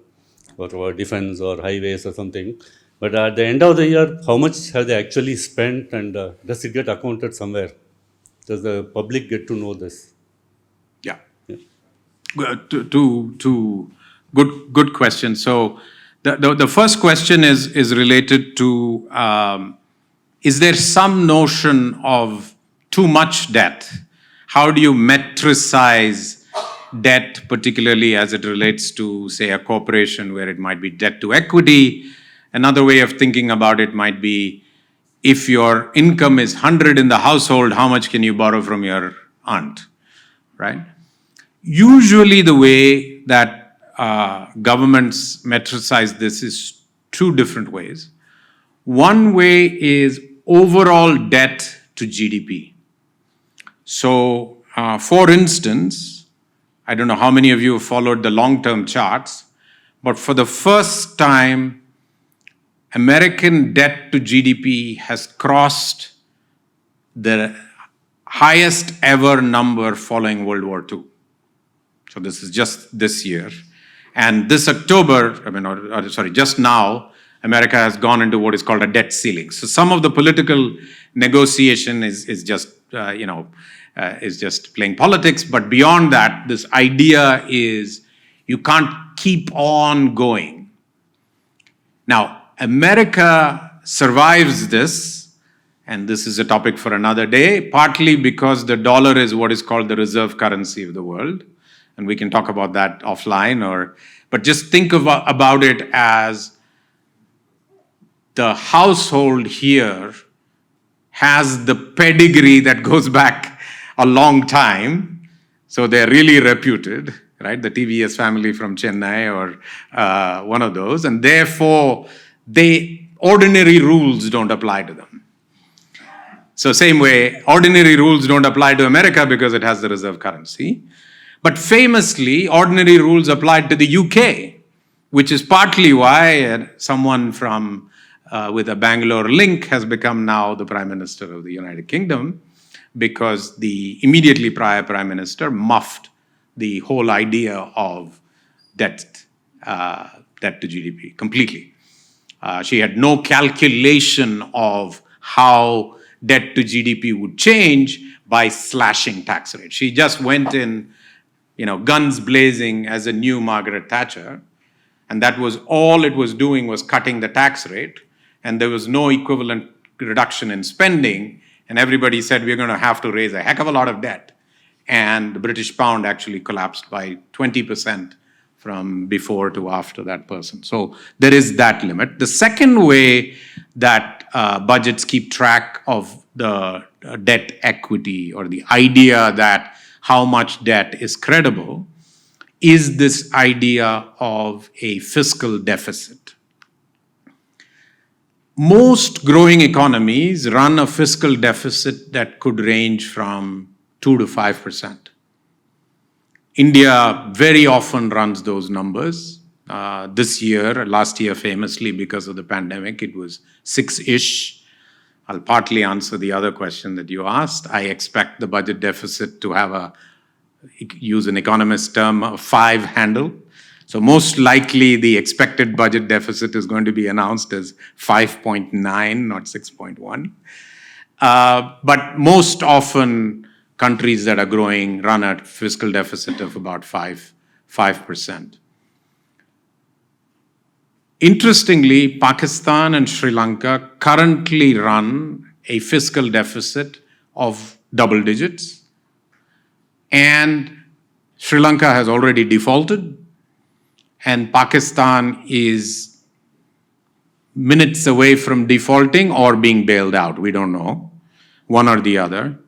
Speaker 6: whatever defense or highways or something. But at the end of the year, how much have they actually spent, and does it get accounted somewhere? Does the public get to know this?
Speaker 1: Yeah. Two good questions. So the first question is related to is there some notion of too much debt? How do you metricize debt, particularly as it relates to, say, a corporation where it might be debt to equity? Another way of thinking about it might be, if your income is 100 in the household, how much can you borrow from your aunt, right? Usually the way that governments metricize this is two different ways. One way is overall debt to GDP. So, for instance, I don't know how many of you have followed the long-term charts, but for the first time, American debt to GDP has crossed the highest ever number following World War II. So this is just this year. And this October, just now, America has gone into what is called a debt ceiling. So some of the political negotiation is just playing politics. But beyond that, this idea is you can't keep on going. Now, America survives this, and this is a topic for another day, partly because the dollar is what is called the reserve currency of the world. And we can talk about that offline, but just think about it as the household here has the pedigree that goes back a long time. So they're really reputed, right? The TVS family from Chennai or one of those. And therefore, ordinary rules don't apply to them. So same way, ordinary rules don't apply to America because it has the reserve currency. But famously, ordinary rules applied to the UK, which is partly why someone from with a Bangalore link has become now the Prime Minister of the United Kingdom, because the immediately prior Prime Minister muffed the whole idea of debt to GDP completely. She had no calculation of how debt to GDP would change by slashing tax rates. She just went in, guns blazing as a new Margaret Thatcher. And that was all it was doing, was cutting the tax rate. And there was no equivalent reduction in spending. And everybody said, we're going to have to raise a heck of a lot of debt. And the British pound actually collapsed by 20% from before to after that person. So there is that limit. The second way that budgets keep track of the debt equity, or the idea that how much debt is credible, is this idea of a fiscal deficit. Most growing economies run a fiscal deficit that could range from 2 to 5%. India very often runs those numbers. Last year famously, because of the pandemic, it was 6-ish. I'll partly answer the other question that you asked. I expect the budget deficit to have use an economist term, a 5 handle. So most likely the expected budget deficit is going to be announced as 5.9, not 6.1. But most often, countries that are growing run a fiscal deficit of about 5%. Interestingly, Pakistan and Sri Lanka currently run a fiscal deficit of double digits. And Sri Lanka has already defaulted, and Pakistan is minutes away from defaulting or being bailed out. We don't know, one or the other,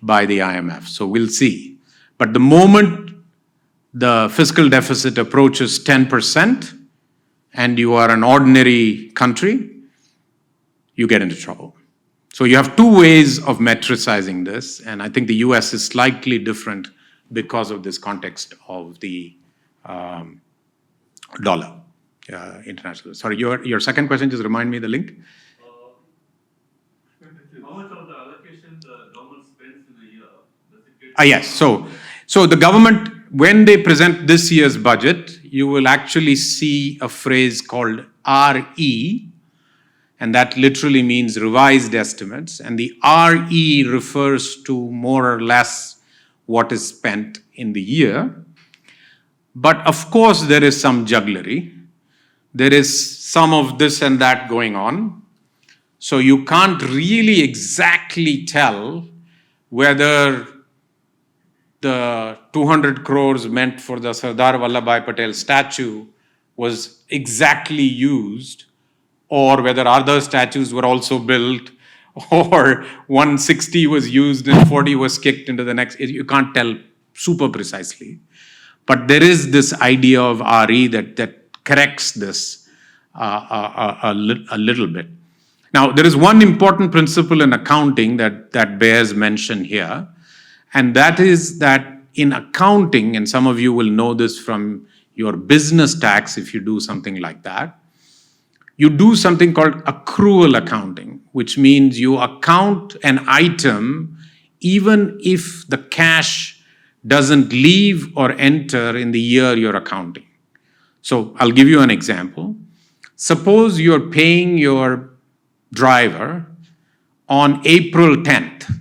Speaker 1: by the IMF. So we'll see. But the moment the fiscal deficit approaches 10% and you are an ordinary country, you get into trouble. So you have two ways of metricizing this, and I think the US is slightly different because of this context of the dollar, international. Sorry, your second question, just remind me the link.
Speaker 6: How much of the allocation the government spends in a year?
Speaker 1: Yes. So the government, when they present this year's budget, you will actually see a phrase called RE, and that literally means revised estimates. And the RE refers to more or less what is spent in the year. But of course, there is some jugglery. There is some of this and that going on. So you can't really exactly tell whether the 200 crores meant for the Sardar Vallabhbhai Patel statue was exactly used, or whether other statues were also built, or 160 was used and 40 was kicked into the next. You can't tell super precisely. But there is this idea of RE that corrects this a little bit. Now, there is one important principle in accounting that bears mention here, and that is that in accounting, and some of you will know this from your business tax if you do something like that, you do something called accrual accounting, which means you account an item even if the cash doesn't leave or enter in the year you're accounting. So I'll give you an example. Suppose you're paying your driver on April 10th.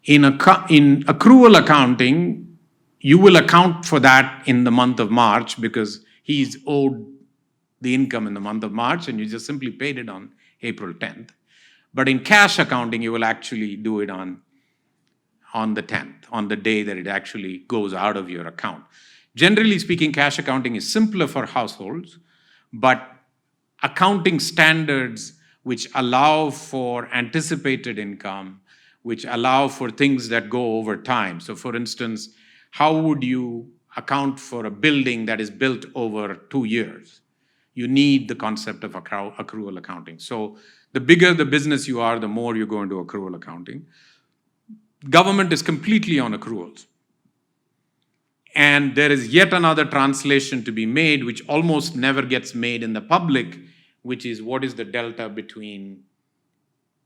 Speaker 1: In accrual accounting, you will account for that in the month of March because he's owed the income in the month of March and you just simply paid it on April 10th. But in cash accounting, you will actually do it on the 10th, on the day that it actually goes out of your account. Generally speaking, cash accounting is simpler for households, but accounting standards which allow for anticipated income, which allow for things that go over time. So for instance, how would you account for a building that is built over 2 years? You need the concept of accrual accounting. So the bigger the business you are, the more you go into accrual accounting. Government is completely on accruals. And there is yet another translation to be made, which almost never gets made in the public, which is what is the delta between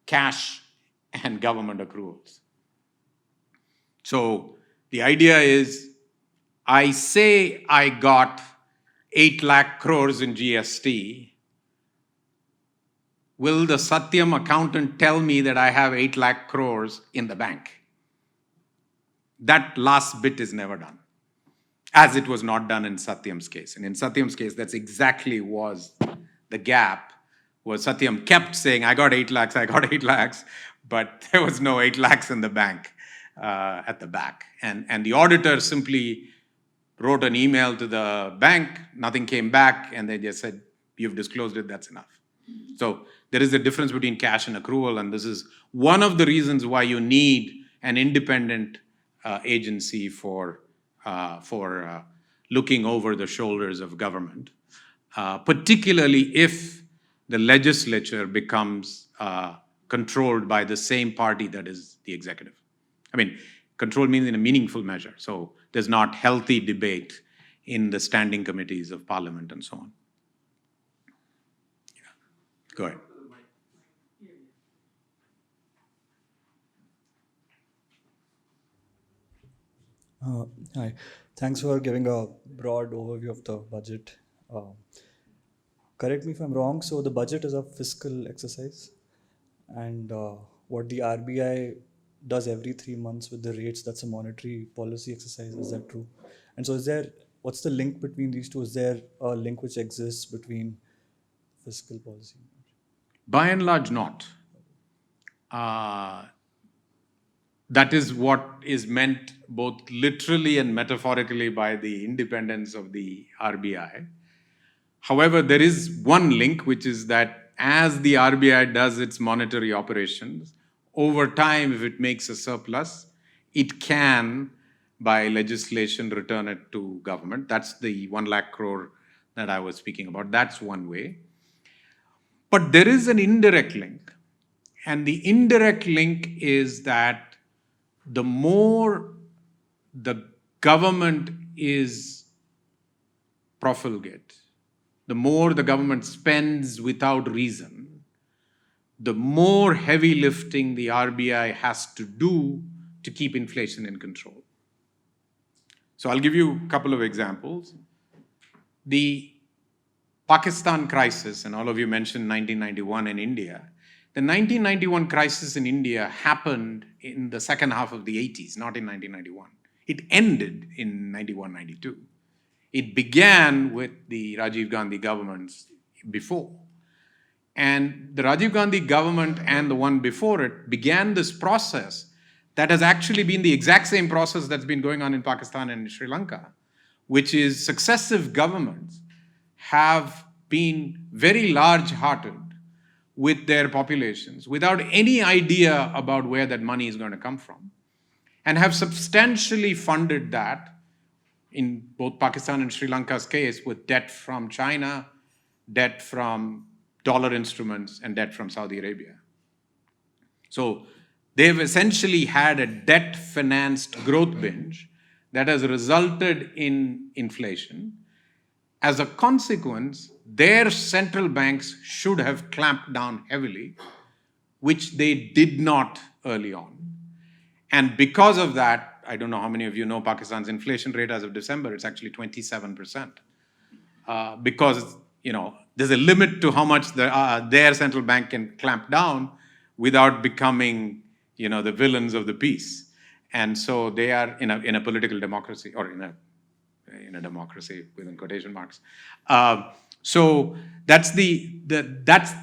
Speaker 1: cash and government accruals. So the idea is, I say I got 8 lakh crores in GST. Will the Satyam accountant tell me that I have 8 lakh crores in the bank? That last bit is never done, as it was not done in Satyam's case. And in Satyam's case, that's exactly was the gap, was Satyam kept saying, I got 8 lakhs, but there was no 8 lakhs in the bank at the back. And the auditor simply wrote an email to the bank, nothing came back, and they just said, you've disclosed it, that's enough. So there is a difference between cash and accrual, and this is one of the reasons why you need an independent agency for looking over the shoulders of government, particularly if the legislature becomes controlled by the same party that is the executive. I mean, control means in a meaningful measure. So there's not healthy debate in the standing committees of parliament and so on. Yeah. Go ahead.
Speaker 7: Hi. Thanks for giving a broad overview of the budget. Correct me if I'm wrong, so the budget is a fiscal exercise, and what the RBI does every 3 months with the rates, that's a monetary policy exercise. Is that true? And so what's the link between these two? Is there a link which exists between fiscal policy?
Speaker 1: By and large, not. that is what is meant both literally and metaphorically by the independence of the RBI. However, there is one link, which is that as the RBI does its monetary operations, over time, if it makes a surplus, it can, by legislation, return it to government. That's the 1 lakh crore that I was speaking about. That's one way. But there is an indirect link. And the indirect link is that the more the government is profligate, the more the government spends without reason, the more heavy lifting the RBI has to do to keep inflation in control. So I'll give you a couple of examples. The Pakistan crisis, and all of you mentioned 1991 in India. The 1991 crisis in India happened in the second half of the 80s, not in 1991. It ended in 91, 92. It began with the Rajiv Gandhi governments before. And the Rajiv Gandhi government and the one before it began this process that has actually been the exact same process that's been going on in Pakistan and Sri Lanka, which is successive governments have been very large-hearted with their populations without any idea about where that money is going to come from, and have substantially funded that in both Pakistan and Sri Lanka's case with debt from China, debt from dollar instruments, and debt from Saudi Arabia. So they've essentially had a debt-financed growth binge that has resulted in inflation. As a consequence, their central banks should have clamped down heavily, which they did not early on. And because of that, I don't know how many of you know Pakistan's inflation rate as of December, it's actually 27%. Because, there's a limit to how much their central bank can clamp down without becoming, the villains of the peace. And so they are in a political democracy, or in a democracy within quotation marks. So that's the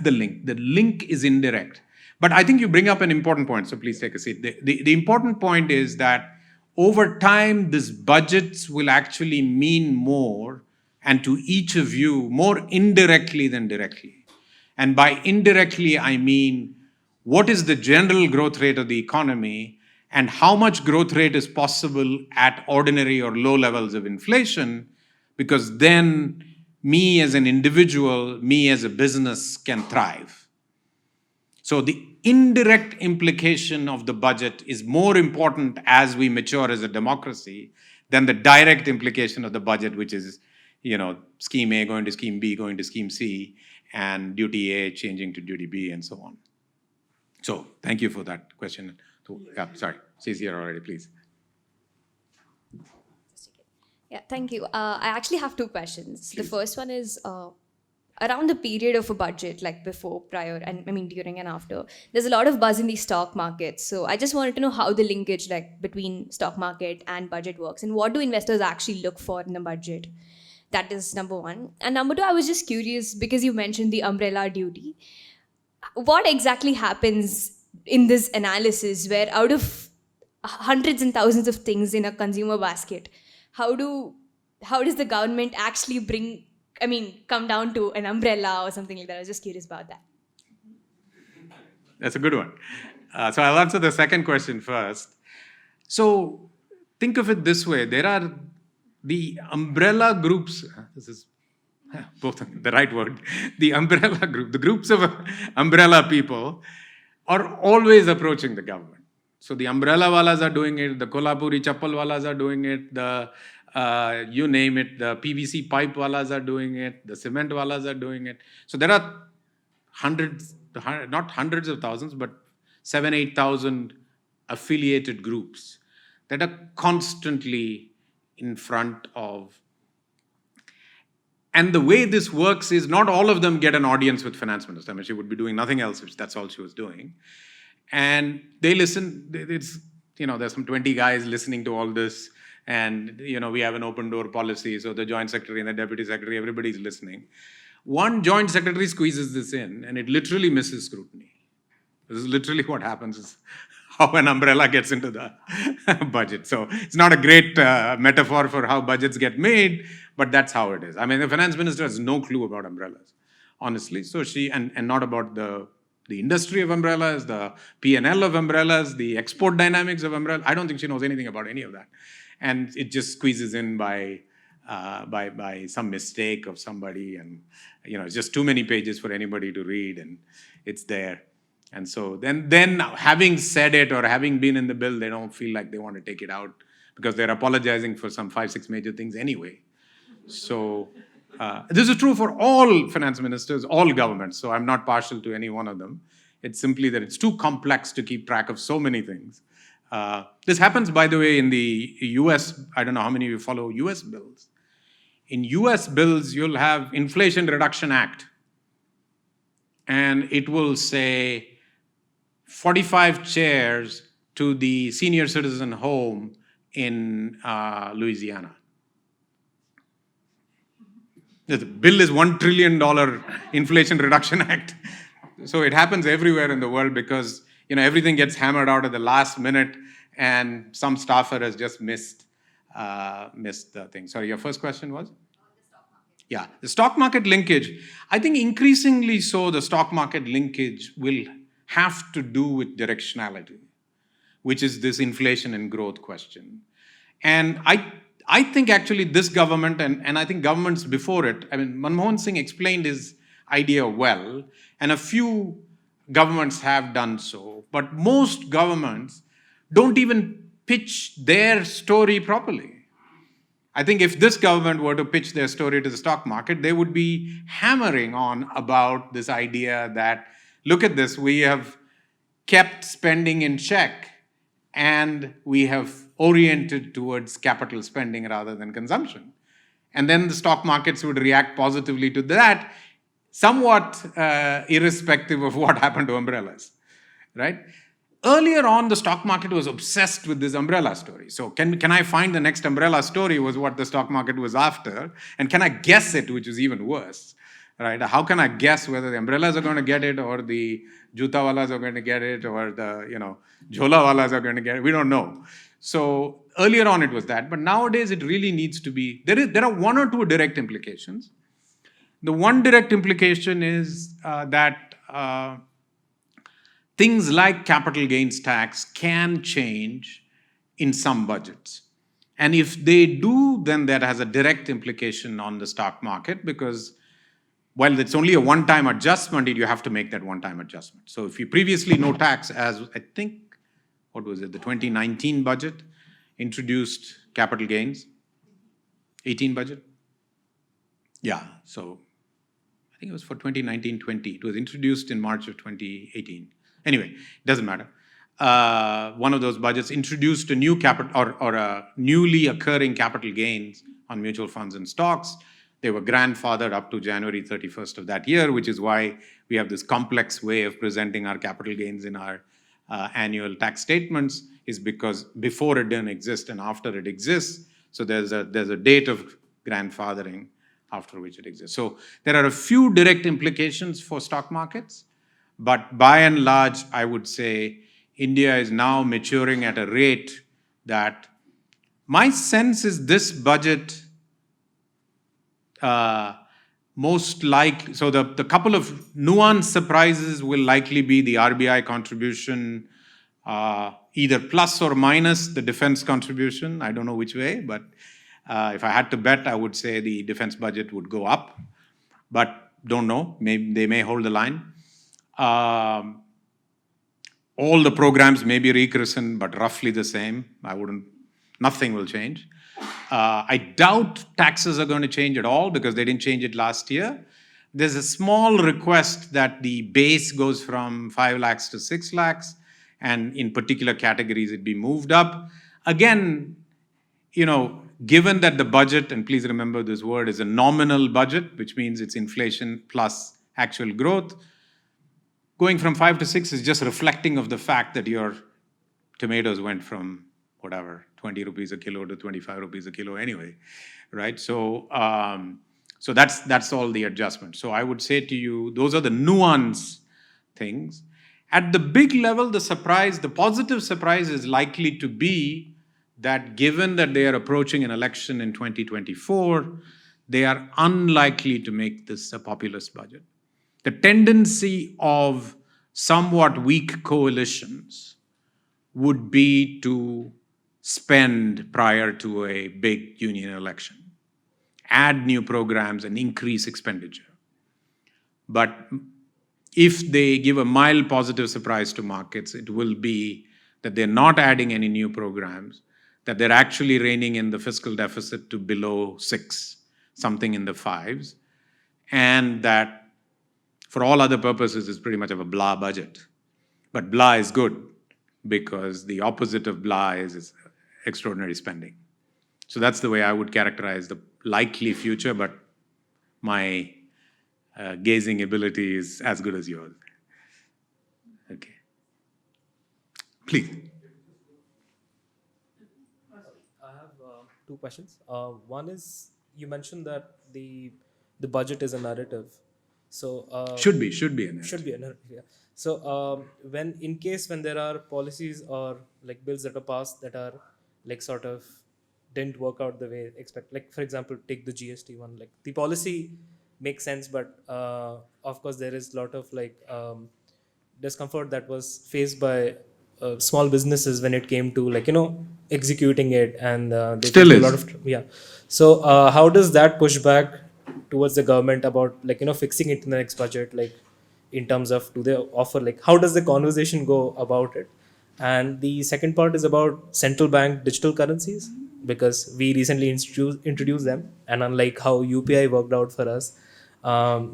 Speaker 1: link. The link is indirect. But I think you bring up an important point, so please take a seat. The important point is that over time, these budgets will actually mean more, and to each of you, more indirectly than directly. And by indirectly, I mean, what is the general growth rate of the economy, and how much growth rate is possible at ordinary or low levels of inflation, because then me as an individual, me as a business can thrive. So the indirect implication of the budget is more important as we mature as a democracy than the direct implication of the budget, which is, scheme A going to scheme B, going to scheme C, and duty A changing to duty B, and so on. So thank you for that question. Yeah, sorry, she's here already, please.
Speaker 8: Yeah, thank you. I actually have two questions. Please. The first one is around the period of a budget, like before, prior, and during and after. There's a lot of buzz in the stock market. So I just wanted to know how the linkage between stock market and budget works, and what do investors actually look for in the budget? That is number one. And number two, I was just curious because you mentioned the umbrella duty. What exactly happens in this analysis where out of hundreds and thousands of things in a consumer basket, how does the government actually come down to an umbrella or something like that? I was just curious about that.
Speaker 1: That's a good one. So I'll answer the second question first. So think of it this way. There are the umbrella groups. This is both the right word. The umbrella group, the groups of umbrella people are always approaching the government. So the umbrella walas are doing it, the Kolhapuri chappal walas are doing it, the you name it, the PVC pipe walas are doing it, the cement walas are doing it. So there are not hundreds of thousands, but 7,000-8,000 affiliated groups that are constantly in front of. And the way this works is not all of them get an audience with Finance Minister. She would be doing nothing else, which that's all she was doing. And they listen. It's, there's some 20 guys listening to all this. And, we have an open door policy. So the joint secretary and the deputy secretary, everybody's listening. One joint secretary squeezes this in and it literally misses scrutiny. This is literally what happens. Is how an umbrella gets into the budget. So it's not a great metaphor for how budgets get made, but that's how it is. I mean, the finance minister has no clue about umbrellas, honestly. So she, and not about the industry of umbrellas, the P&L of umbrellas, the export dynamics of umbrellas. I don't think she knows anything about any of that. And it just squeezes in by some mistake of somebody, and it's just too many pages for anybody to read, and it's there. And so then having said it or having been in the bill, they don't feel like they want to take it out because they're apologizing for some 5-6 major things anyway. So this is true for all finance ministers, all governments. So I'm not partial to any one of them. It's simply that it's too complex to keep track of so many things. This happens, by the way, in the US. I don't know how many of you follow US bills. In US bills, you'll have Inflation Reduction Act. And it will say 45 chairs to the senior citizen home in Louisiana. The bill is $1 trillion Inflation Reduction Act. So it happens everywhere in the world because everything gets hammered out at the last minute, and some staffer has just missed the thing. Sorry, your first question was? Yeah, the stock market linkage. I think increasingly so the stock market linkage will have to do with directionality, which is this inflation and growth question. And I think actually this government, and I think governments before it, I mean, Manmohan Singh explained his idea well, and a few governments have done so, but most governments don't even pitch their story properly. I think if this government were to pitch their story to the stock market, they would be hammering on about this idea that, look at this, we have kept spending in check and we have oriented towards capital spending rather than consumption. And then the stock markets would react positively to that, somewhat irrespective of what happened to umbrellas, right? Earlier on, the stock market was obsessed with this umbrella story. So can I find the next umbrella story was what the stock market was after. And can I guess it, which is even worse, right? How can I guess whether the umbrellas are going to get it or the jutawalas are going to get it or the, jholawalas are going to get it? We don't know. So earlier on it was that. But nowadays it really needs to be, there are one or two direct implications. The one direct implication is that things like capital gains tax can change in some budgets. And if they do, then that has a direct implication on the stock market because while it's only a one-time adjustment, you have to make that one-time adjustment. So if you previously no tax, as I think, what was it, the 2019 budget introduced capital gains, 18 budget? Yeah, so I think it was for 2019-20. It was introduced in March of 2018. Anyway, it doesn't matter. One of those budgets introduced a new capital or a newly occurring capital gains on mutual funds and stocks. They were grandfathered up to January 31st of that year, which is why we have this complex way of presenting our capital gains in our annual tax statements, is because before it didn't exist and after it exists. So there's a date of grandfathering after which it exists. So there are a few direct implications for stock markets. But by and large, I would say India is now maturing at a rate that my sense is this budget most likely, so the couple of nuanced surprises will likely be the RBI contribution, either plus or minus the defense contribution. I don't know which way, but if I had to bet, I would say the defense budget would go up, but don't know. Maybe they may hold the line. All the programs may be rechristened, but roughly the same. Nothing will change. I doubt taxes are going to change at all because they didn't change it last year. There's a small request that the base goes from 5 lakhs to 6 lakhs, and in particular categories it be moved up. Again, given that the budget, and please remember this word, is a nominal budget, which means it's inflation plus actual growth, going from 5 to 6 is just reflecting of the fact that your tomatoes went from, 20 rupees a kilo to 25 rupees a kilo anyway, right? So that's all the adjustment. So I would say to you, those are the nuance things. At the big level, the positive surprise is likely to be that given that they are approaching an election in 2024, they are unlikely to make this a populist budget. The tendency of somewhat weak coalitions would be to spend prior to a big union election, add new programs and increase expenditure. But if they give a mild positive surprise to markets, it will be that they're not adding any new programs, that they're actually reining in the fiscal deficit to below 6, something in the 5s, and that for all other purposes is pretty much of a blah budget. But blah is good because the opposite of blah is extraordinary spending. So that's the way I would characterize the likely future, but my gazing ability is as good as yours. Okay. Please.
Speaker 9: I have two questions. One is, you mentioned that the budget is a narrative. So
Speaker 1: Should be a narrative.
Speaker 9: should be a narrative. Yeah. So when there are policies or like bills that are passed that are like sort of didn't work out the way expected. Like for example, take the GST one. Like the policy makes sense, but of course there is a lot of like discomfort that was faced by small businesses when it came to like executing it, and they
Speaker 1: Still
Speaker 9: faced
Speaker 1: is.
Speaker 9: a lot of yeah. So how does that push back towards the government about like fixing it in the next budget, like in terms of do they offer, like how does the conversation go about it? And the second part is about central bank digital currencies, because we recently introduced them, and unlike how UPI worked out for us,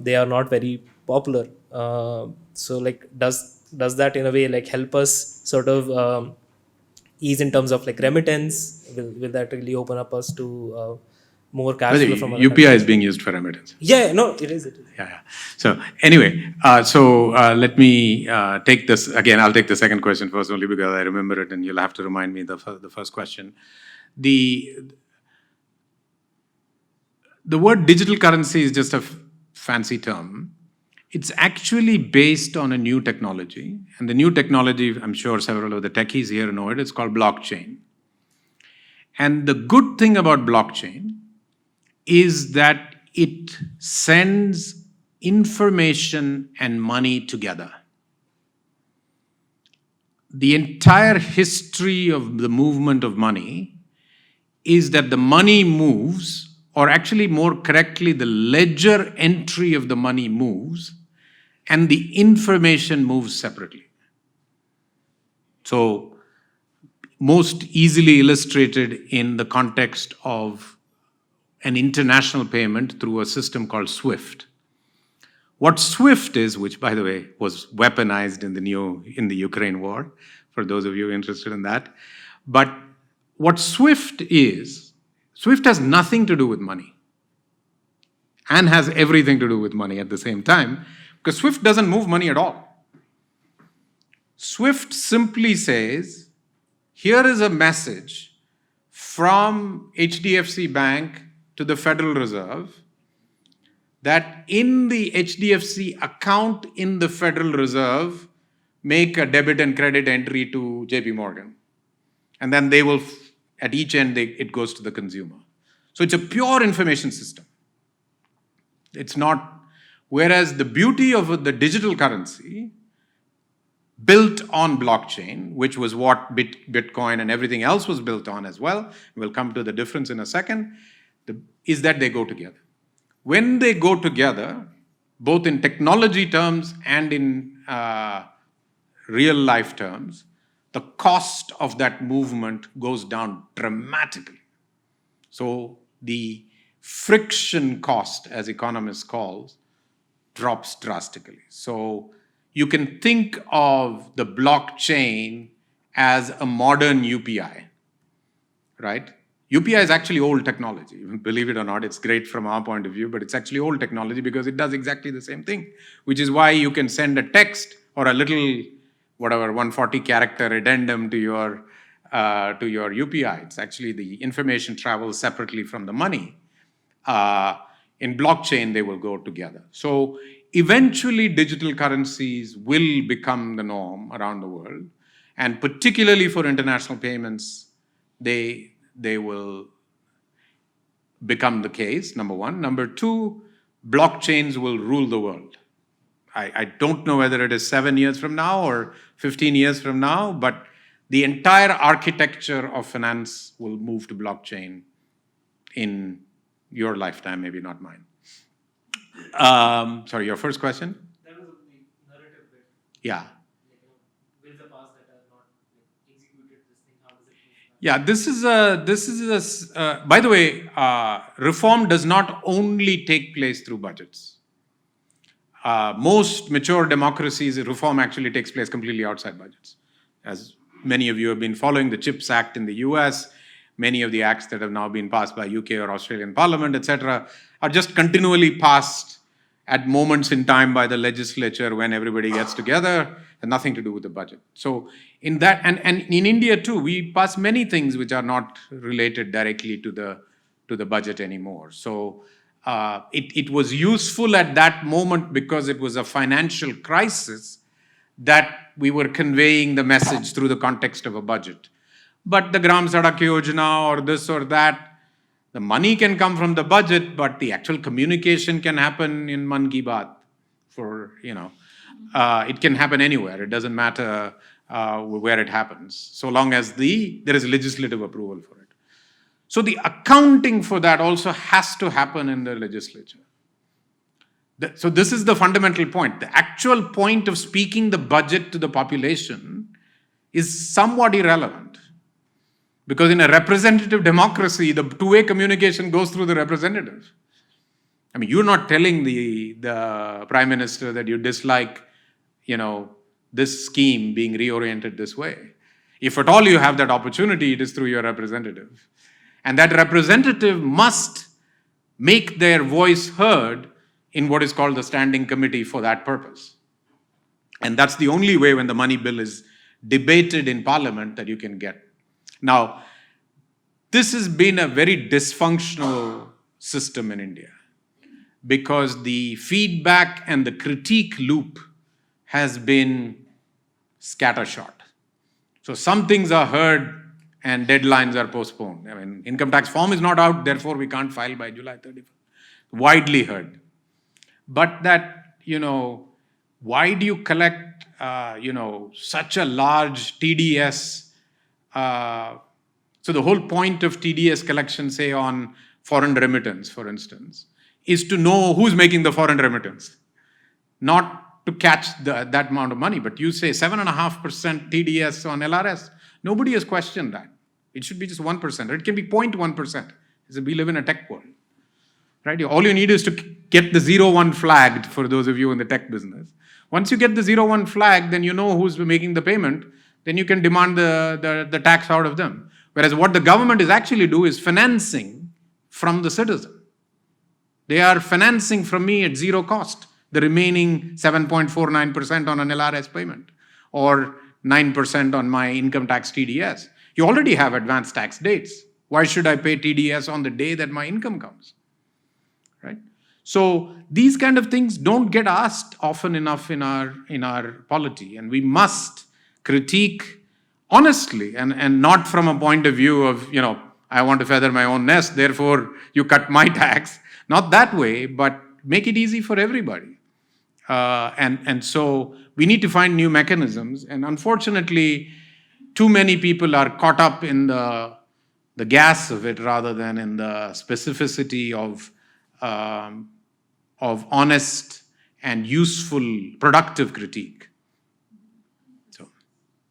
Speaker 9: they are not very popular. So like does that in a way like help us sort of ease in terms of like remittance? Will that really open up us to more cash flow from other
Speaker 1: UPI
Speaker 9: countries?
Speaker 1: is being used for remittance.
Speaker 9: Yeah, no, it is.
Speaker 1: Yeah. So anyway, let me take this again. I'll take the second question first, only because I remember it, and you'll have to remind me the first question. The word digital currency is just a fancy term. It's actually based on a new technology, and the new technology, I'm sure several of the techies here know it. It's called blockchain. And the good thing about blockchain is that it sends information and money together. The entire history of the movement of money is that the money moves, or actually more correctly, the ledger entry of the money moves, and the information moves separately. So, most easily illustrated in the context of an international payment through a system called SWIFT. What SWIFT is, which by the way was weaponized in the Ukraine war, for those of you interested in that. But what SWIFT is, SWIFT has nothing to do with money and has everything to do with money at the same time, because SWIFT doesn't move money at all. SWIFT simply says, here is a message from HDFC Bank to the Federal Reserve that in the HDFC account in the Federal Reserve, make a debit and credit entry to JP Morgan. And then they will, at each end, it goes to the consumer. So it's a pure information system. It's not, whereas the beauty of the digital currency built on blockchain, which was what Bitcoin and everything else was built on as well, we'll come to the difference in a second, is that they go together. When they go together, both in technology terms and in real life terms, the cost of that movement goes down dramatically. So the friction cost, as economists call, drops drastically. So you can think of the blockchain as a modern UPI, right? UPI is actually old technology. Believe it or not, it's great from our point of view, but it's actually old technology because it does exactly the same thing, which is why you can send a text or a little, 140 character addendum to your UPI. It's actually the information travels separately from the money. in blockchain, they will go together. So eventually, digital currencies will become the norm around the world. And particularly for international payments, they will become the case, number one. Number two, blockchains will rule the world. I don't know whether it is 7 years from now or 15 years from now, but the entire architecture of finance will move to blockchain in your lifetime, maybe not mine. Sorry, your first question?
Speaker 9: That was the narrative bit.
Speaker 1: Yeah.
Speaker 9: Will the past that are not executed this thing, how does it move?
Speaker 1: Yeah, this is by the way, reform does not only take place through budgets. Most mature democracies, reform actually takes place completely outside budgets. As many of you have been following the CHIPS Act in the US, many of the acts that have now been passed by UK or Australian Parliament, etc., are just continually passed at moments in time by the legislature when everybody gets together, and nothing to do with the budget. So in that, and in India too, we pass many things which are not related directly to the budget anymore. So it was useful at that moment because it was a financial crisis that we were conveying the message through the context of a budget. But the Gram Sadak Yojana or this or that, the money can come from the budget, but the actual communication can happen in Man Ki Baat. It can happen anywhere. It doesn't matter where it happens, so long as there is legislative approval for it. So the accounting for that also has to happen in the legislature. So this is the fundamental point. The actual point of speaking the budget to the population is somewhat irrelevant. Because in a representative democracy, the two-way communication goes through the representative. I mean, you're not telling the Prime Minister that you dislike, this scheme being reoriented this way. If at all you have that opportunity, it is through your representative. And that representative must make their voice heard in what is called the standing committee for that purpose. And that's the only way when the money bill is debated in Parliament that you can get. Now, this has been a very dysfunctional system in India because the feedback and the critique loop has been scattershot. So some things are heard and deadlines are postponed. I mean, income tax form is not out, therefore we can't file by July 31st. Widely heard. But that, why do you collect, such a large TDS? So the whole point of TDS collection, say on foreign remittance, for instance, is to know who's making the foreign remittance, not to catch that amount of money. But you say 7.5% TDS on LRS. Nobody has questioned that. It should be just 1%. Or it can be 0.1%. We live in a tech world. Right? All you need is to get the 0-1 flagged for those of you in the tech business. Once you get the 0-1 flag, then you know who's making the payment. Then you can demand the tax out of them. Whereas what the government is actually doing is financing from the citizen. They are financing from me at zero cost, the remaining 7.49% on an LRS payment or 9% on my income tax TDS. You already have advanced tax dates. Why should I pay TDS on the day that my income comes? Right? So these kind of things don't get asked often enough in our polity, and we must critique honestly and not from a point of view of, I want to feather my own nest, therefore you cut my tax. Not that way, but make it easy for everybody. And so we need to find new mechanisms. And unfortunately, too many people are caught up in the gas of it rather than in the specificity of honest and useful, productive critique. So,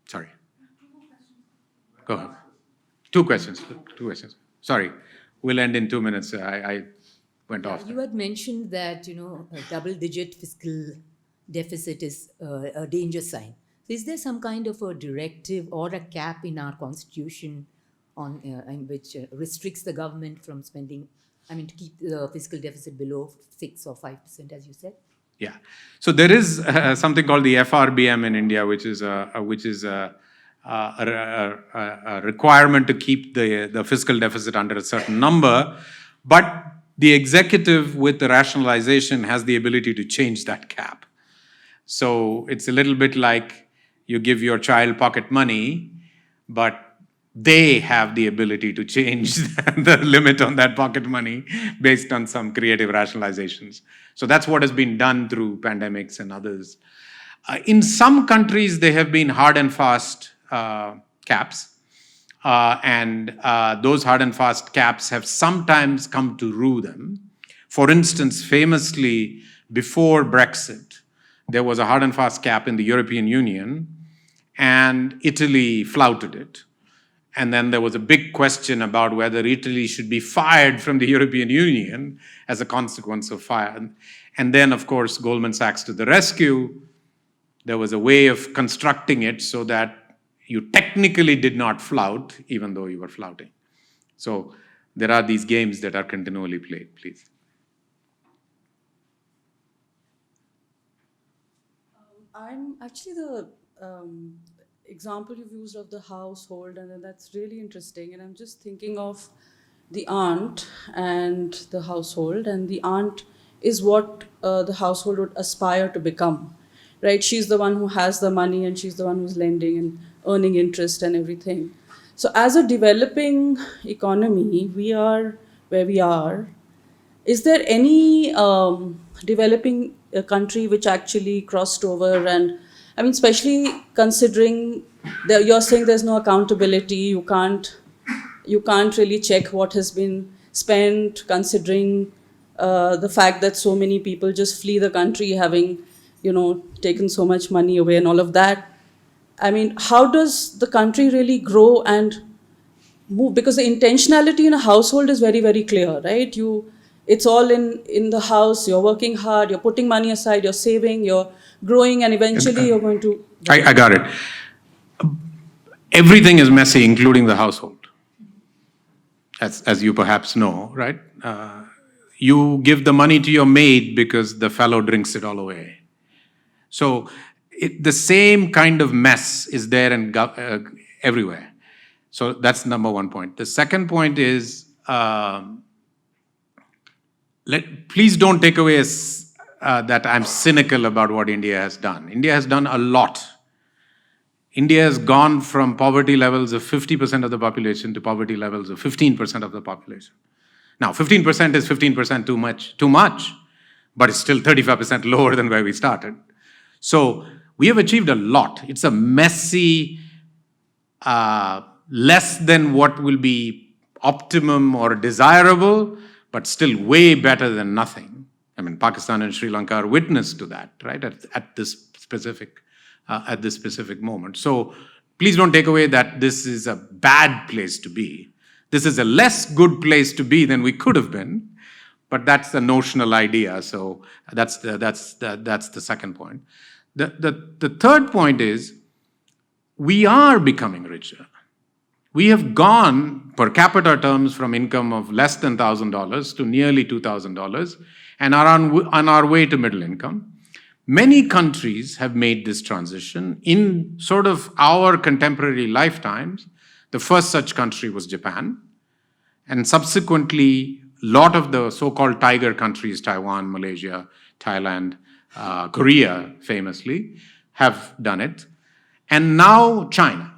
Speaker 1: sorry. Go ahead. Two questions. Sorry. We'll end in 2 minutes. I went off.
Speaker 10: You had mentioned that, a double-digit fiscal deficit is a danger sign. So is there some kind of a directive or a cap in our constitution on in which restricts the government from spending, to keep the fiscal deficit below 6 or 5%, as you said?
Speaker 1: Yeah. So there is something called the FRBM in India, which is a requirement to keep the fiscal deficit under a certain number. But the executive with the rationalization has the ability to change that cap. So it's a little bit like you give your child pocket money, but they have the ability to change the limit on that pocket money based on some creative rationalizations. So that's what has been done through pandemics and others. In some countries, they have been hard and fast caps. And those hard and fast caps have sometimes come to rue them. For instance, famously, before Brexit, there was a hard and fast cap in the European Union, and Italy flouted it. And then there was a big question about whether Italy should be fired from the European Union as a consequence of fire. And then, of course, Goldman Sachs to the rescue. There was a way of constructing it so that you technically did not flout, even though you were flouting. So there are these games that are continually played, please.
Speaker 11: I'm actually the example you've used of the household, and then that's really interesting. And I'm just thinking of the aunt and the household, and the aunt is what the household would aspire to become, right? She's the one who has the money, and she's the one who's lending and earning interest and everything. So as a developing economy, we are where we are. Is there any developing country which actually crossed over? And I mean, especially considering that you're saying there's no accountability, you can't really check what has been spent, considering the fact that so many people just flee the country having, taken so much money away and all of that. I mean, how does the country really grow and move? Because the intentionality in a household is very, very clear, right? It's all in the house, you're working hard, you're putting money aside, you're saving, you're growing, and eventually you're going to...
Speaker 1: I got it. Everything is messy, including the household, as you perhaps know, right? You give the money to your maid because the fellow drinks it all away. So the same kind of mess is there everywhere. So that's number one point. The second point is, please don't take away that I'm cynical about what India has done. India has done a lot. India has gone from poverty levels of 50% of the population to poverty levels of 15% of the population. Now, 15% is 15% too much, but it's still 35% lower than where we started. So we have achieved a lot. It's a messy, less than what will be optimum or desirable, but still way better than nothing. I mean, Pakistan and Sri Lanka are witness to that, right, at this specific moment. So please don't take away that this is a bad place to be. This is a less good place to be than we could have been, but that's the notional idea. So that's the second point. The third point is we are becoming richer. We have gone, per capita terms, from income of less than $1,000 to nearly $2,000 and are on our way to middle income. Many countries have made this transition in sort of our contemporary lifetimes. The first such country was Japan. And subsequently, a lot of the so-called tiger countries, Taiwan, Malaysia, Thailand, Korea, famously, have done it. And now China.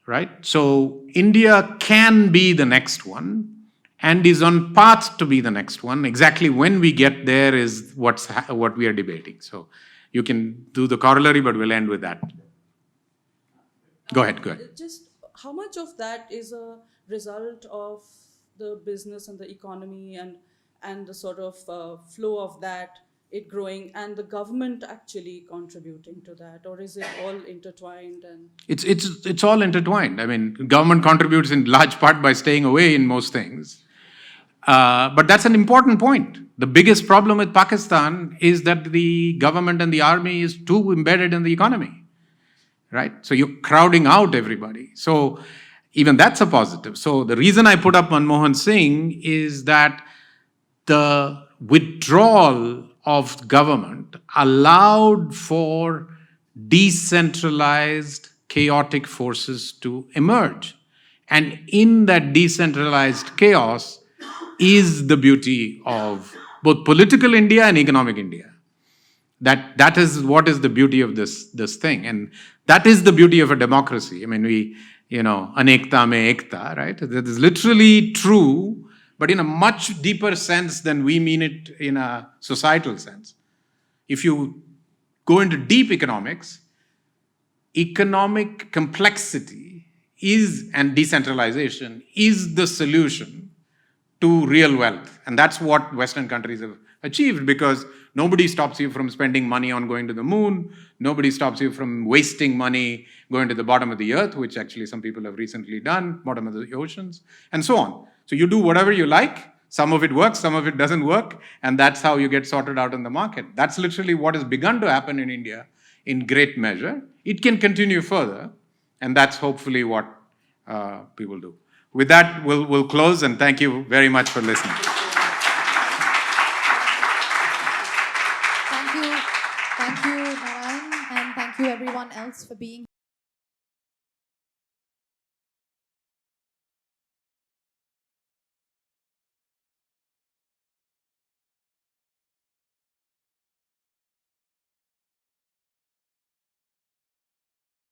Speaker 1: Right? So India can be the next one and is on path to be the next one. Exactly when we get there is what we are debating. So you can do the corollary, but we'll end with that. Go ahead.
Speaker 11: Just how much of that is a result of the business and the economy and the sort of flow of that, it growing, and the government actually contributing to that, or is it all intertwined? And
Speaker 1: it's all intertwined. I mean, government contributes in large part by staying away in most things, but that's an important point. The biggest problem with Pakistan is that the government and the army is too embedded in the economy, right? So you're crowding out everybody. So even that's a positive. So the reason I put up Manmohan Singh is that the withdrawal of government allowed for decentralized, chaotic forces to emerge. And in that decentralized chaos, is the beauty of both political India and economic India. That is what is the beauty of this thing, and that is the beauty of a democracy. I mean, we, anekta mein ekta, right? That is literally true, but in a much deeper sense than we mean it in a societal sense. If you go into deep economics, economic complexity and decentralization is the solution to real wealth. And that's what Western countries have achieved, because nobody stops you from spending money on going to the moon. Nobody stops you from wasting money going to the bottom of the earth, which actually some people have recently done, bottom of the oceans, and so on. So you do whatever you like. Some of it works, some of it doesn't work, and that's how you get sorted out in the market. That's literally what has begun to happen in India in great measure. It can continue further, and that's hopefully what we will do. With that, we'll close, and thank you very much for listening.
Speaker 12: Thank you, Narayan, and thank you everyone else for being here.